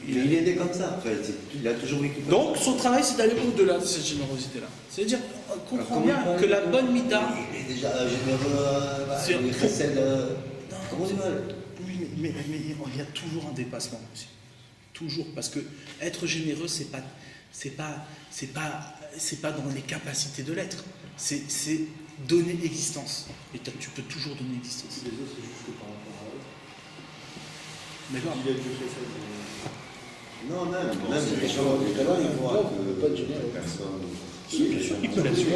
il est né comme ça, en fait. Il a toujours vécu comme ça. Donc son travail, c'est d'aller au-delà de cette générosité-là. C'est-à-dire, comprends bien que la bonne mida... Il est déjà généreux, le Chesed, comment tu veux? Oui, mais il y a toujours un dépassement aussi. Toujours, parce que être généreux, c'est pas dans les capacités de l'être. C'est donner existence. Et tu peux toujours donner existence. Les autres, c'est juste par rapport à eux. D'accord. Il a Dieu fait ça. Non, même les gens, ils voient que personne. Oui, bien sûr, il peut là-dessus.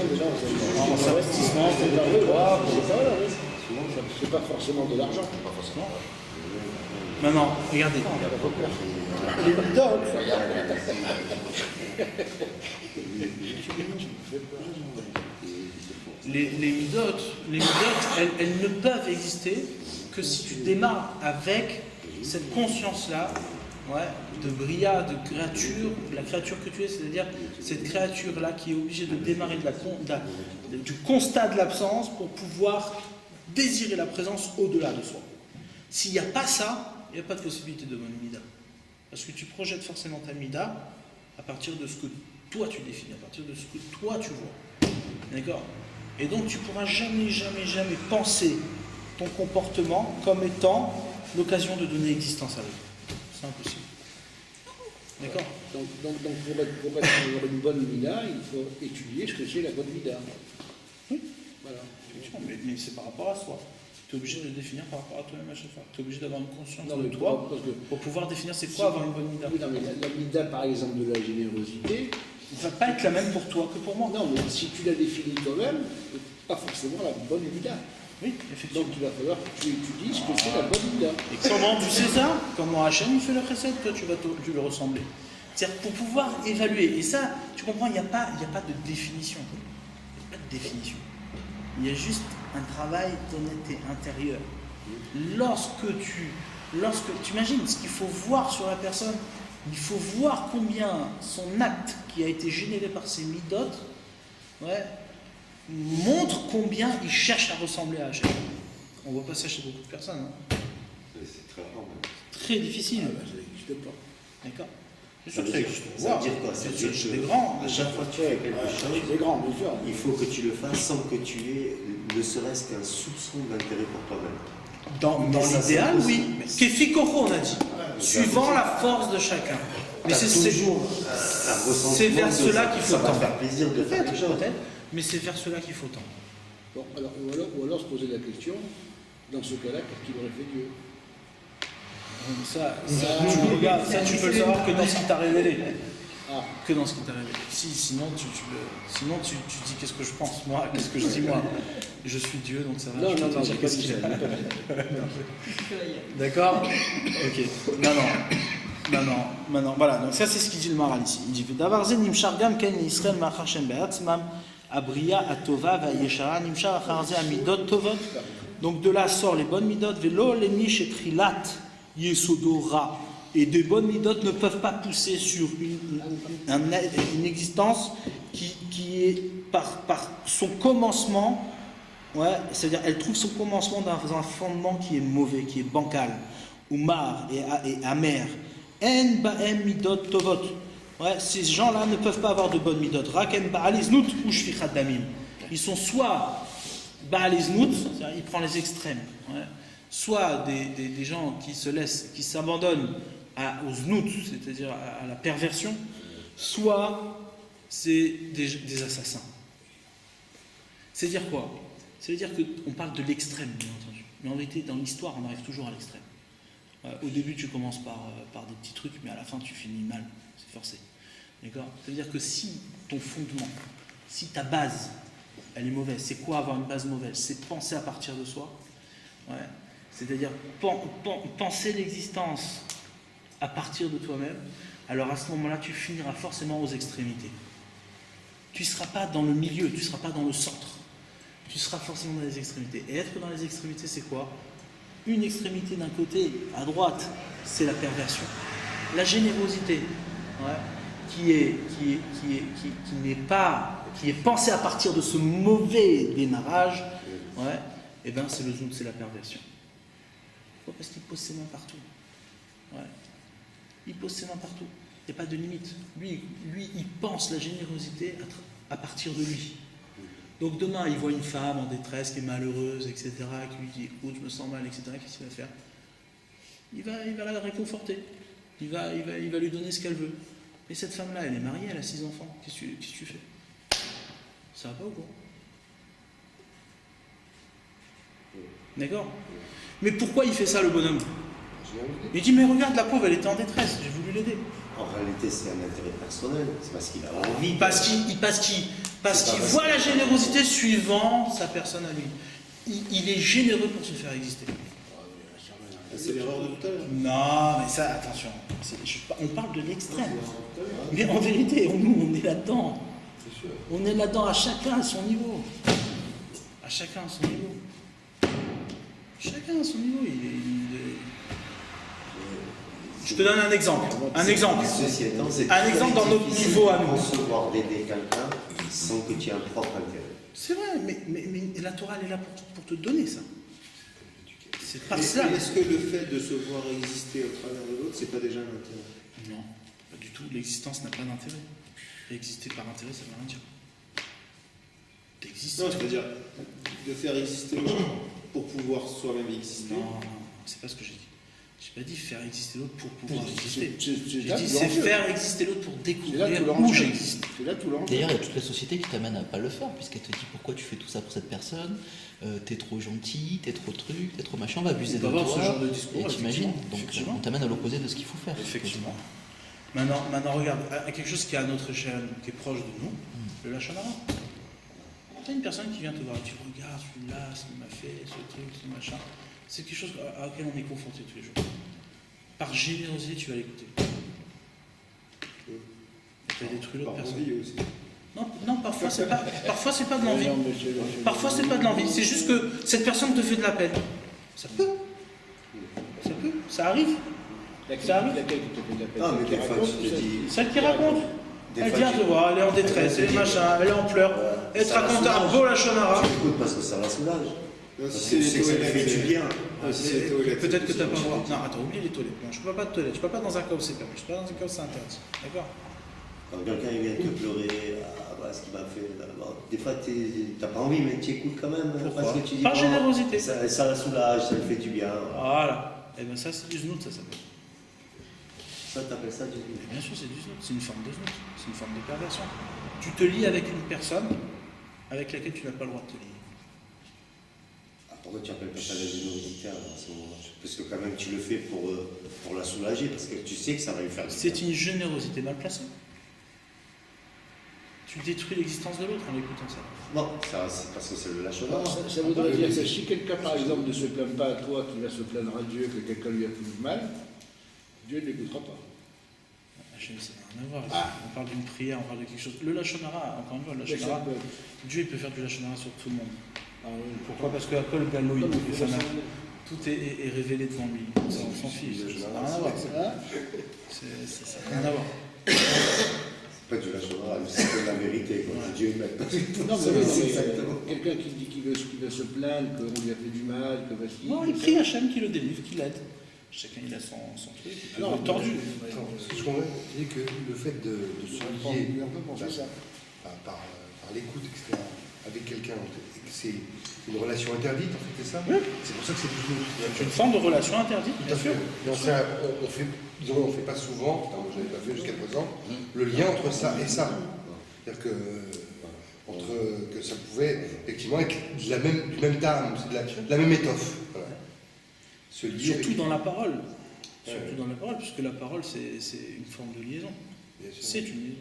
En investissement, c'est de l'argent. C'est pas forcément de l'argent. Pas forcément. Maintenant, regardez. Les midotes. Les midotes, elles ne peuvent exister que si tu démarres avec cette conscience-là, de bria, de créature, la créature que tu es, c'est-à-dire cette créature-là qui est obligée de démarrer du constat de l'absence pour pouvoir désirer la présence au-delà de soi. S'il n'y a pas ça, il n'y a pas de possibilité de bonne mida. Parce que tu projettes forcément ta mida à partir de ce que toi tu définis, à partir de ce que toi tu vois. D'accord? Et donc tu ne pourras jamais penser ton comportement comme étant l'occasion de donner existence à l'autre. C'est impossible. D'accord? Donc pour avoir une bonne mida, il faut étudier ce que c'est la bonne mida. Oui. Voilà. Mais c'est par rapport à soi. Tu es obligé de le définir par rapport à toi-même à chaque fois. Tu es obligé d'avoir une conscience Non, de mais toi parce que pour pouvoir définir c'est quoi avoir une bonne mida. Oui, non, mais la mida, par exemple, de la générosité, Il ne va pas être la même pour toi que pour moi. non, mais si tu la définis toi-même, c'est pas forcément la bonne mida. Oui, effectivement. Donc il va falloir que tu étudies ce que c'est la bonne mida. Et comment tu sais ça? Comment Hachem il fait le chesed, toi tu vas lui ressembler. C'est-à-dire pour pouvoir évaluer. Et ça, tu comprends, il n'y a pas de définition. Il n'y a pas de définition. Il y a juste un travail d'honnêteté intérieure. Lorsque tu imagines ce qu'il faut voir sur la personne, il faut voir combien son acte qui a été généré par ses midotes, montre combien il cherche à ressembler à Hachem. On ne voit pas ça chez beaucoup de personnes. Hein. C'est très rare. Très difficile. Ça n'existe pas. D'accord. Ça veut dire quoi? Ça veut dire C'est des que grands. à chaque fois que tu fais quelque chose, C'est grand, bien sûr. il faut que tu le fasses sans que tu aies ne serait-ce qu'un soupçon d'intérêt pour toi-même. Dans ça, l'idéal, c'est oui. Kefikoro, on a dit. Suivant c'est- la force de chacun. Mais T'as c'est toujours un ressentiment c'est vers de cela qu'il faut ça va tendre. faire plaisir de faire quelque chose. Peut-être, mais c'est vers cela qu'il faut tendre. Bon, alors, ou alors se poser la question, dans ce cas-là, qu'est-ce qu'il aurait fait Dieu? Ça, tu peux le savoir que dans ce qui t'a révélé. Ah, Que dans ce qui t'a révélé. Sinon, tu dis qu'est-ce que je pense, moi, qu'est-ce que je dis, moi. Je suis Dieu, donc ça va. non, je non, peux te non, dire j'ai pas qu'est-ce dit qu'il ça. a. j'ai pas dit ça. D'accord. Ok. Maintenant, voilà. Donc ça, c'est ce qu'il dit le Maral ici. Il dit Davar ze nimshar gam ken Israël ma'achar shem be'atzmam abriya atova va'yeshara nimshar achar ze amidot tovot. Donc de là sort les bonnes midot velo lenish et trilat yesodora. Et de bonnes midot ne peuvent pas pousser sur une existence qui est par son commencement. C'est-à-dire elle trouve son commencement dans un fondement qui est mauvais, qui est bancal, ou marre et amer. En ba'em midot tovot. Ces gens-là ne peuvent pas avoir de bonnes midot. Rakem ba'aliznut ou shfichat damim. Ils sont soit ba'aliznut, c'est-à-dire ils prennent les extrêmes, soit des gens qui se laissent, qui s'abandonnent au znout, c'est-à-dire à la perversion, soit c'est des assassins. C'est-à-dire quoi? C'est-à-dire qu'on parle de l'extrême, bien entendu. Mais en vérité, dans l'histoire, on arrive toujours à l'extrême. Au début, tu commences par des petits trucs, mais à la fin, tu finis mal. C'est forcé. D'accord? C'est-à-dire que si ton fondement, si ta base, elle est mauvaise, c'est quoi avoir une base mauvaise? C'est penser à partir de soi. C'est-à-dire penser l'existence à partir de toi-même. Alors à ce moment-là, tu finiras forcément aux extrémités. Tu ne seras pas dans le milieu, tu ne seras pas dans le centre. Tu seras forcément dans les extrémités. Et être dans les extrémités, c'est quoi? Une extrémité d'un côté, à droite, c'est la perversion. La générosité, qui est pensée à partir de ce mauvais démarrage, et ben c'est le zoom, c'est la perversion. Pourquoi? Parce qu'il pose ses mains partout. Il pose ses mains partout. Il n'y a pas de limite. Lui, il pense la générosité à partir de lui. Donc demain, il voit une femme en détresse, qui est malheureuse, etc., qui lui dit « écoute, je me sens mal, etc. » Qu'est-ce qu'il va faire? Il va la réconforter. Il va lui donner ce qu'elle veut. Mais cette femme-là, elle est mariée, elle a 6 enfants. Qu'est-ce que tu fais? Ça va pas ou quoi? D'accord? Mais pourquoi il fait ça, le bonhomme? Il dit « mais regarde, la pauvre, elle était en détresse, j'ai voulu l'aider. » En réalité, c'est un intérêt personnel. C'est parce qu'il a envie. Parce qu'il voit la générosité suivant sa personne à lui. Il est généreux pour se faire exister. C'est l'erreur de tout à l'heure. Non, mais ça, attention. On parle de l'extrême. Mais en vérité, on est là-dedans. On est là-dedans à chacun à son niveau. À chacun à son niveau. Chacun à son niveau. Je te donne un exemple. Un exemple dans notre niveau à nous. Concevoir d'aider quelqu'un sans que tu aies un propre intérêt. C'est vrai, mais la Torah, elle est là pour te donner ça. C'est par Et ça. est-ce que le fait de se voir exister au travers de l'autre, c'est pas déjà un intérêt? Non, pas du tout. L'existence n'a pas d'intérêt. Exister par intérêt, ça ne veut rien dire. T'existes. Non, c'est-à-dire de faire exister l'autre pour pouvoir soi-même exister. Non, c'est pas ce que j'ai dit. J'ai pas dit faire exister l'autre pour pouvoir exister. J'ai J'ai dit c'est faire exister l'autre pour découvrir tout où l'enjeu. j'existe. C'est là tout l'enjeu. D'ailleurs, il y a toute la société qui t'amène à pas le faire, puisqu'elle te dit pourquoi tu fais tout ça pour cette personne, t'es trop gentil, t'es trop truc, t'es trop machin, on va abuser On de peut avoir toi. ce genre de discours, Et t'imagines, donc effectivement. on t'amène à l'opposé de ce qu'il faut faire. Effectivement. Maintenant, regarde, à quelque chose qui est à notre échelle, qui est proche de nous, le Lachon Hara. Tu as une personne qui vient te voir, tu regardes, celui-là, ce qu'il m'a fait, ce truc, ce machin. C'est quelque chose auquel on est confronté tous les jours. Par générosité, tu vas l'écouter. Tu as détruit l'autre Par personne. envie aussi. Non, parfois c'est pas de l'envie. Parfois c'est pas de l'envie. C'est juste que cette personne te fait de la peine. Ça peut. Ça arrive. Ça arrive. Laquelle qui te fait de la peine? Non, mais Qui des fois, raconte, tu te dis. Celle qui raconte. Des Elle fois, vient tu- te voir, elle est en détresse, elle est machin, elle est en pleurs. Elle te Ça la raconte un soulage. beau lachonara. Tu écoutes parce que ça la soulage. Non, Parce si que c'est tu sais les que ça lui toilettes, fait du bien. si c'est les toilettes, Peut-être que c'est t'as pas le différent. droit. Non, attends, oublie les toilettes. Non, je peux pas de toilettes. Je peux pas dans un cas où c'est permis. Je peux pas dans un cas où c'est interdit. D'accord? Quand quelqu'un il vient te pleurer, voilà ce qu'il m'a fait. Bon, des fois, t'as pas envie, mais tu écoutes quand même. Pourquoi? Parce que tu dis, Par bon, générosité. Ça la soulage, ça lui fait du bien. Voilà. Et ben ça, c'est du znout, ça s'appelle. Ça, t'appelles ça du bien. Bien sûr, c'est du znout. C'est une forme de znout. C'est une forme de perversion. Tu te lies avec une personne avec laquelle tu n'as pas le droit de te lier. Pourquoi tu appelles pas ça la générosité à ce moment-là? Parce que quand même, tu le fais pour la soulager, parce que tu sais que ça va lui faire du bien. C'est une générosité mal placée. Tu détruis l'existence de l'autre en l'écoutant ça. Non, ça, c'est parce que c'est le lâchement. Ça voudrait dire que si quelqu'un, par exemple, ne se plaint pas à toi, qui va se plaindre à Dieu que quelqu'un lui a fait du mal, Dieu ne l'écoutera pas. Hachem, ça n'a rien à voir. On parle d'une prière, on parle de quelque chose. Le lachonara, encore une fois, le lachonara, Dieu il peut faire du lachonara sur tout le monde. Pourquoi? Parce qu'à Kol Galoï, tout est révélé devant lui. On s'en fiche. Ça n'a rien à voir. Ça n'a rien à voir. C'est pas du lâchement, c'est de la vérité. Quoi. Dieu il met. Non, mais C'est exactement. quelqu'un qui dit qu'il veut se plaindre, qu'on lui a fait du mal, que parce qu'il. Non, il prie Hachem qui le délivre, qui l'aide. Chacun il a son truc. Non, tordu. Attends, ce qu'on veut, c'est que le fait de se lier par l'écoute, etc., avec quelqu'un, et que c'est une relation interdite, en fait, c'est ça? Oui. C'est pour ça que c'est du C'est une forme de relation interdite, Tout bien à sûr. fait. Mais on fait, disons, on fait pas souvent, enfin, moi je n'avais pas fait jusqu'à présent, le lien entre ça et ça. C'est-à-dire que ça pouvait effectivement être de la même, du même dame, c'est de la même étoffe. Voilà. Se lier Surtout avec- dans la parole. Ouais. Surtout dans la parole, puisque la parole c'est une forme de liaison. Bien sûr. C'est une liaison.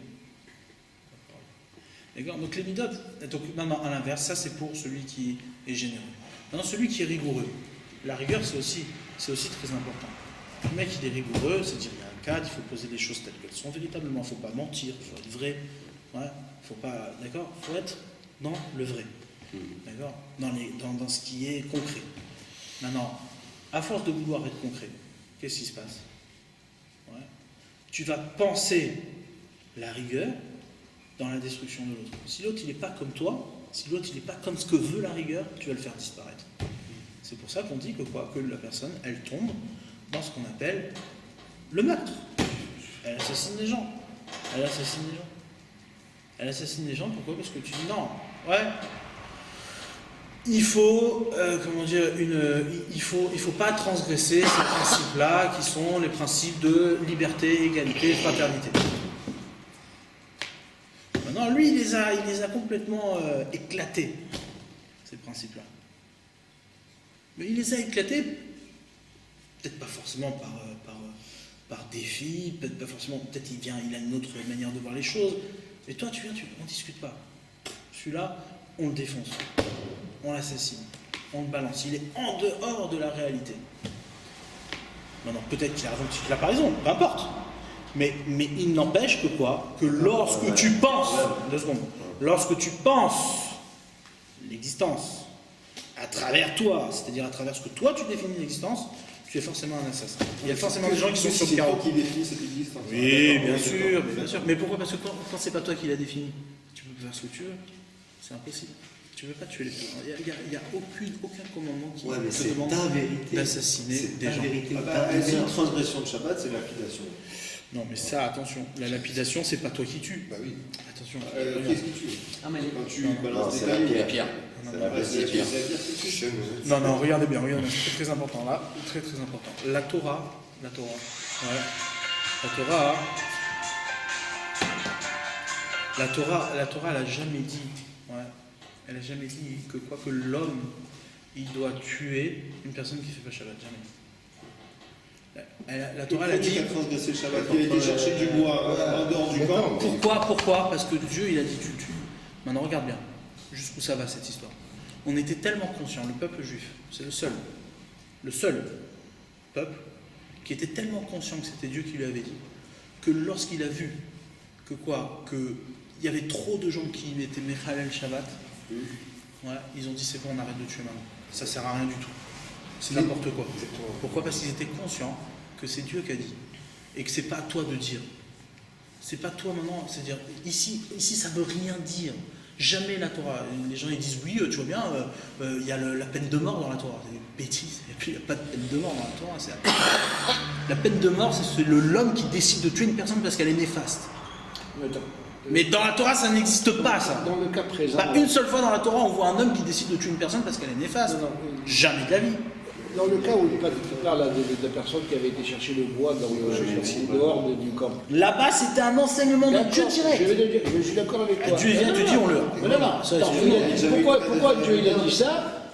D'accord? Donc les midot, donc maintenant à l'inverse, ça c'est pour celui qui est généreux. Maintenant celui qui est rigoureux, la rigueur c'est aussi très important. Le mec il est rigoureux, c'est-à-dire il y a un cadre, il faut poser les choses telles qu'elles sont véritablement, il ne faut pas mentir, il faut être vrai, ouais, faut pas, d'accord? Il faut être dans le vrai, d'accord? Dans ce qui est concret. Maintenant, à force de vouloir être concret, qu'est-ce qui se passe? Ouais. Tu vas penser la rigueur dans la destruction de l'autre. Si l'autre il n'est pas comme toi, si l'autre il n'est pas comme ce que veut la rigueur, tu vas le faire disparaître. C'est pour ça qu'on dit que la personne, elle tombe dans ce qu'on appelle le meurtre. Elle assassine les gens. Elle assassine les gens. Elle assassine les gens, pourquoi? Parce que tu dis non, ouais, il faut, il faut pas transgresser ces principes-là qui sont les principes de liberté, égalité, fraternité. Maintenant, lui, il les a complètement éclatés, ces principes-là. Mais il les a éclatés, peut-être pas forcément par défi, peut-être pas forcément, peut-être il a une autre manière de voir les choses. Mais toi, on ne discute pas. Celui-là, on le défonce, on l'assassine, on le balance. Il est en dehors de la réalité. Maintenant, peut-être qu'il a raison, qu'il n'a pas raison, peu importe. Mais il n'empêche que quoi? Que lorsque tu penses, 2 secondes, lorsque tu penses l'existence à travers toi, c'est-à-dire à travers ce que toi tu définis l'existence, tu es forcément un assassin. Il y a forcément des gens qui sont sur le C'est toi carreau. qui définis cette existence. Oui, bien D'accord, sûr, d'accord. bien sûr. Mais pourquoi? Parce que quand c'est pas toi qui l'as défini, tu peux faire ce que tu veux. C'est impossible. Tu ne veux pas tuer les gens. Il n'y a aucun commandement qui Ouais, mais te c'est demande ta vérité. d'assassiner C'est des ta gens. vérité. Ah bah, c'est une transgression de Shabbat, c'est lapidation. Non, mais ça, attention. La lapidation, c'est pas toi qui tues. Bah oui. Attention. Qu'est-ce que tu veux? Ah, mais Quand tu Non, balances des c'est tailles, la les pierres. C'est Non, la bah, c'est vérité. la pierre. non, regardez bien, c'est très important là, très très important. La Torah, ouais. La Torah, elle a jamais dit, ouais, elle a jamais dit que l'homme, il doit tuer une personne qui fait pas Shabbat, jamais. La Torah, elle a dit. Qui a transgressé le Shabbat, qui a été chercher du bois en dehors du camp. Pourquoi? Parce que Dieu, il a dit tu tues. Maintenant, regarde bien jusqu'où ça va cette histoire. On était tellement conscient, le peuple juif, c'est le seul peuple qui était tellement conscient que c'était Dieu qui lui avait dit, que lorsqu'il a vu que il y avait trop de gens qui étaient Mechalel Shabbat. Ouais, ils ont dit c'est bon, on arrête de tuer maintenant. Ça sert à rien du tout. C'est n'importe quoi. Pourquoi? Parce qu'ils étaient conscients que c'est Dieu qui a dit. Et que c'est pas à toi de dire. C'est pas toi maintenant. C'est-à-dire, ici ça veut rien dire. Jamais la Torah. Les gens ils disent oui, tu vois bien, il y a la peine de mort dans la Torah. C'est des bêtises. Et puis il n'y a pas de peine de mort dans la Torah. La peine de mort, c'est l'homme qui décide de tuer une personne parce qu'elle est néfaste. Mais dans la Torah, ça n'existe pas, ça. Dans le cas présent. Pas une seule fois dans la Torah, on voit un homme qui décide de tuer une personne parce qu'elle est néfaste. Jamais de la vie. Dans le cas où tu parles là, de la personne qui avait été chercher le bois dans dehors du camp. Là-bas, c'était un enseignement de Dieu direct. Je suis d'accord avec toi. Dieu vient te dire, on le. Pourquoi Dieu il a dit ça?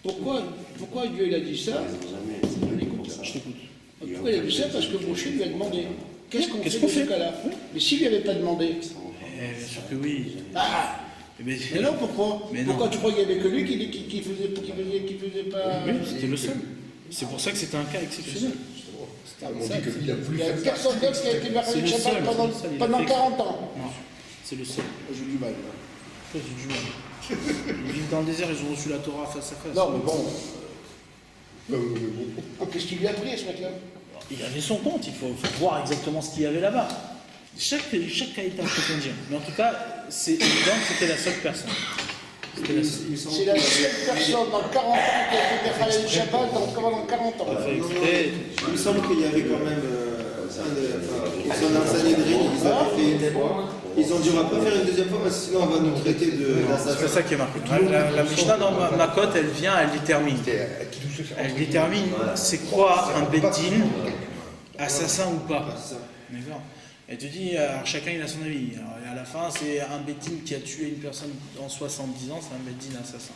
Pourquoi Dieu il a dit ça? Je t'écoute. Pourquoi il a dit ça? Parce que Moshe lui a demandé. Qu'est-ce qu'on fait dans ce cas-là? Mais s'il lui avait pas demandé. Bien sûr que oui. Mais non, pourquoi? Mais non. Pourquoi tu crois qu'il n'y avait que lui qui faisait pas. Oui, c'était le seul. C'est pour ça que c'était un cas exceptionnel. On dit qu'il a Il voulu n'y a faire ça. personne d'autre qui a été marié C'est le Shabbat seul, pendant c'est le seul, il a fait 40 ans. Non, c'est le seul. J'ai du mal. J'ai du mal. Ils vivent dans le désert, ils ont reçu la Torah face à face. Non, mais bon. Qu'est-ce qu'il lui a pris à ce mec-là? Il avait son compte, il faut voir exactement ce qu'il y avait là-bas. Chaque cas est approfondi. Mais en tout cas, c'est évident que c'était la seule personne. C'était la seule. C'est la seule personne dans 40 ans qui a été Mechalel Shabbat pendant 40 ans. Il me semble qu'il y avait quand même au sein d'un Sanhedrin, ils avaient fait ils ont dit on va pas faire une deuxième fois parce que sinon on va nous traiter d'assassin. C'est ça qui est marqué. La Mishnah dans Makot, elle vient, elle détermine. Elle détermine c'est quoi un Beddin, assassin ou pas. D'accord. Elle te dit, alors chacun il a son avis. Alors, à la fin, c'est un Beddin qui a tué une personne en 70 ans, c'est un Beddin assassin.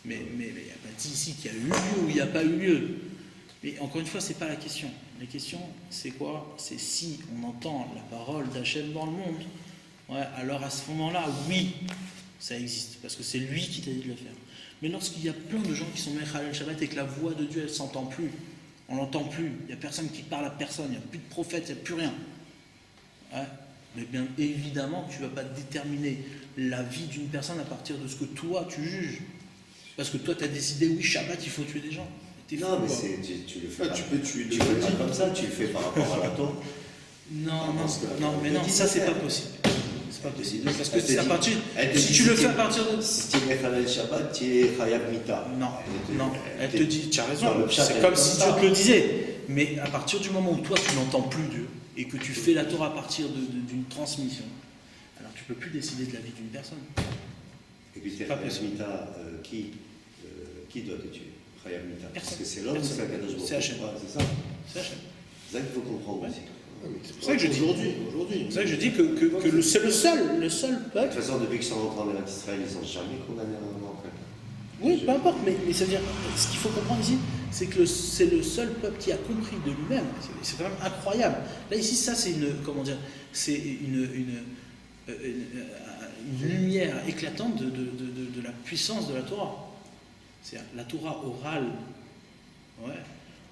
Mais il n'y a pas dit ici qu'il y a eu lieu ou il n'y a pas eu lieu. Mais encore une fois, c'est pas la question. La question, c'est quoi? C'est si on entend la parole d'Hachem dans le monde. Ouais, alors à ce moment-là, oui, ça existe, parce que c'est lui qui t'a dit de le faire. Mais lorsqu'il y a plein de gens qui sont Mechalel Shabbat et que la voix de Dieu, elle ne s'entend plus, on l'entend plus, il n'y a personne qui parle à personne, il n'y a plus de prophète, il n'y a plus rien. Ouais, mais bien évidemment, tu ne vas pas déterminer la vie d'une personne à partir de ce que toi, tu juges. Parce que toi, tu as décidé, oui, Shabbat, il faut tuer des gens. Non, mais tu le fais. Tu peux tuer Tu le fais pas comme ça, tu le fais par rapport à la Torah. Non, mais non, ça, c'est pas possible. C'est pas possible. Parce que c'est à partir. Si Si tu le fais à partir de. Si tu es Mechalel Shabbat, tu es Chayav Mita. Non, elle te dit, tu as raison, Non, le pshat, c'est elle comme dit si ça. Dieu te le disait. Mais à partir du moment où toi, tu n'entends plus Dieu et que tu fais la Torah à partir d'une transmission, alors tu ne peux plus décider de la vie d'une personne. Et puis, Pas possible. Mita, qui doit te tuer? Chayav Mita. Parce Personne. que c'est l'homme ou c'est Akadosh Baruch Hu? C'est Hachem. C'est ça. C'est Hachem. C'est ça qu'il faut comprendre aussi. C'est pour ça que je dis. aujourd'hui. C'est pour ça que je dis que c'est le seul De peuple. toute façon, depuis qu'ils sont rentrés en Eretz Israël, ils n'ont jamais condamné un homme en fait. Oui, peu importe, mais ça veut dire, ce qu'il faut comprendre ici, c'est que c'est le seul peuple qui a compris de lui-même. C'est quand même incroyable. Là, ici, ça, c'est une lumière éclatante de la puissance de la Torah. C'est-à-dire, la Torah orale, ouais,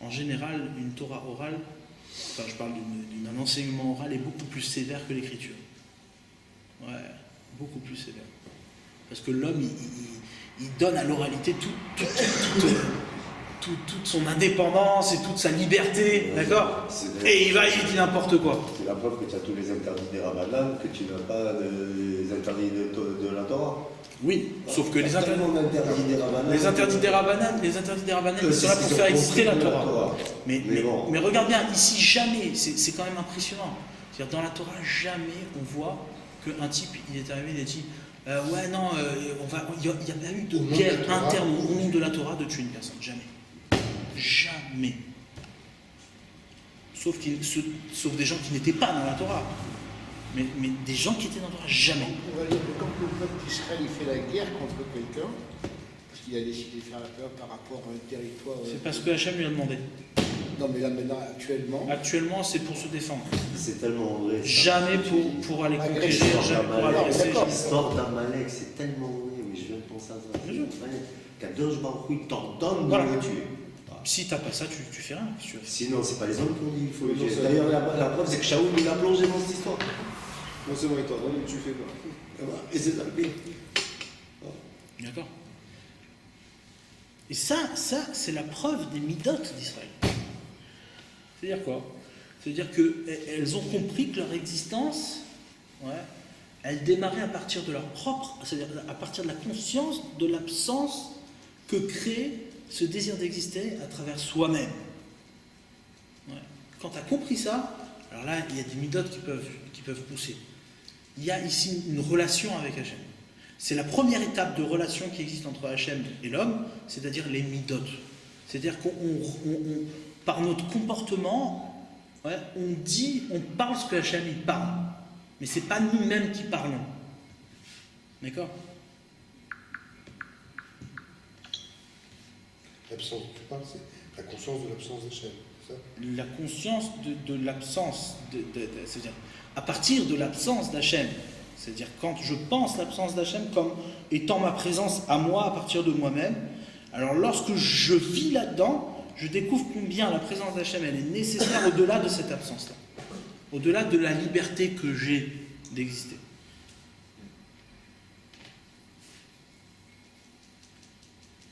en général, une Torah orale, enfin, je parle d'un enseignement oral, est beaucoup plus sévère que l'écriture. Ouais, beaucoup plus sévère. Parce que l'homme, il donne à l'oralité toute son indépendance et toute sa liberté, d'accord? Et il dit n'importe quoi. C'est la preuve que tu as tous les interdits des Rabbanan, que tu n'as pas les interdits de la Torah. Oui, sauf que les interdits des Rabbanan. Les interdits des Rabbanan, ils sont là pour faire exister la Torah. Mais regarde bien, ici, jamais, c'est quand même impressionnant. C'est-à-dire, dans la Torah, jamais on voit qu'un type, il est arrivé, il a dit ouais, non, il n'y a pas eu de guerre interne au nom de la Torah de tuer une personne. Jamais. Jamais. Sauf des gens qui n'étaient pas dans la Torah. Mais des gens qui étaient dans la Torah, jamais. On va dire que quand le peuple d'Israël il fait la guerre contre quelqu'un, parce qu'il a décidé de faire la peur par rapport à un territoire. C'est parce que Hachem lui a demandé. Non, mais là maintenant, actuellement. Actuellement, c'est pour se défendre. C'est tellement vrai. Ça. Jamais pour aller conquérir, jamais pour agresser. L'histoire d'Amalek, c'est tellement vrai, mais je viens de penser à ça. Kadosh Baruch Hu t'ordonne de le tuer. Si t'as pas ça, tu fais rien. Sinon, c'est pas les hommes qui ont dit qu'il faut le tuer. D'ailleurs, la preuve, c'est que Shaoul, il a plongé dans cette histoire. Non seulement il t'ordonne, mais tu fais pas. Et c'est ça le pire. D'accord. Et ça c'est la preuve des midotes d'Israël. C'est-à-dire quoi? C'est-à-dire qu'elles ont compris que leur existence, elle démarrait à partir de leur propre, c'est-à-dire à partir de la conscience de l'absence que crée ce désir d'exister à travers soi-même. Ouais. Quand tu as compris ça, alors là, il y a des midotes qui peuvent pousser. Il y a ici une relation avec Hachem. C'est la première étape de relation qui existe entre Hachem et l'homme, c'est-à-dire les midotes. C'est-à-dire par notre comportement, on parle ce que Hachem il parle. Mais ce n'est pas nous-mêmes qui parlons. D'accord? L'absence, tu parles, c'est la conscience de l'absence d'Hachem, c'est ça? La conscience de l'absence, c'est-à-dire à partir de l'absence d'Hachem, c'est-à-dire quand je pense l'absence d'Hachem comme étant ma présence à moi à partir de moi-même, alors lorsque je vis là-dedans, je découvre combien la présence d'Hachem elle est nécessaire au-delà de cette absence-là, au-delà de la liberté que j'ai d'exister.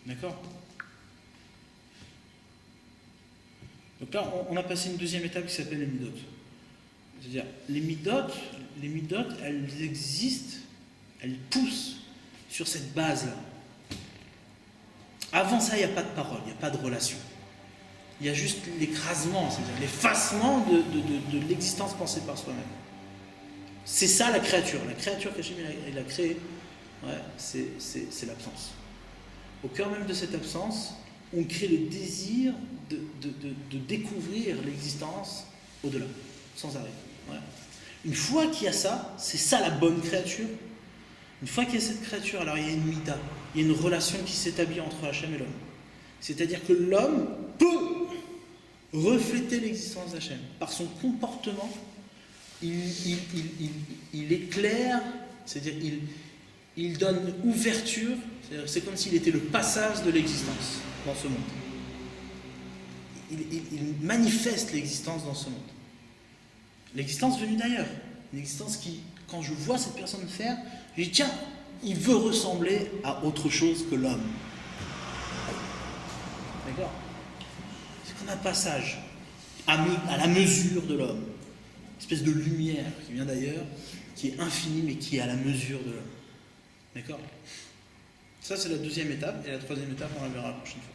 D'accord? Donc là, on a passé une deuxième étape qui s'appelle les midotes. C'est-à-dire, les midotes, elles existent, elles poussent sur cette base-là. Avant ça, il n'y a pas de parole, il n'y a pas de relation. Il y a juste l'écrasement, c'est-à-dire l'effacement de l'existence pensée par soi-même. C'est ça la créature. La créature qu'Hachem a créée, c'est l'absence. Au cœur même de cette absence, on crée le désir de découvrir l'existence au-delà, sans arrêt. Ouais. Une fois qu'il y a ça, c'est ça la bonne créature. Une fois qu'il y a cette créature, alors il y a une mida, il y a une relation qui s'établit entre Hachem et l'homme. C'est-à-dire que l'homme peut refléter l'existence d'Hachem. Par son comportement, il éclaire, c'est-à-dire il donne ouverture, c'est comme s'il était le passage de l'existence dans ce monde. Il manifeste l'existence dans ce monde. L'existence venue d'ailleurs. Une existence qui, quand je vois cette personne faire, je dis tiens, il veut ressembler à autre chose que l'homme. D'accord? C'est comme un passage à la mesure de l'homme. Une espèce de lumière qui vient d'ailleurs, qui est infinie mais qui est à la mesure de l'homme. D'accord? Ça c'est la deuxième étape, et la troisième étape on la verra la prochaine fois.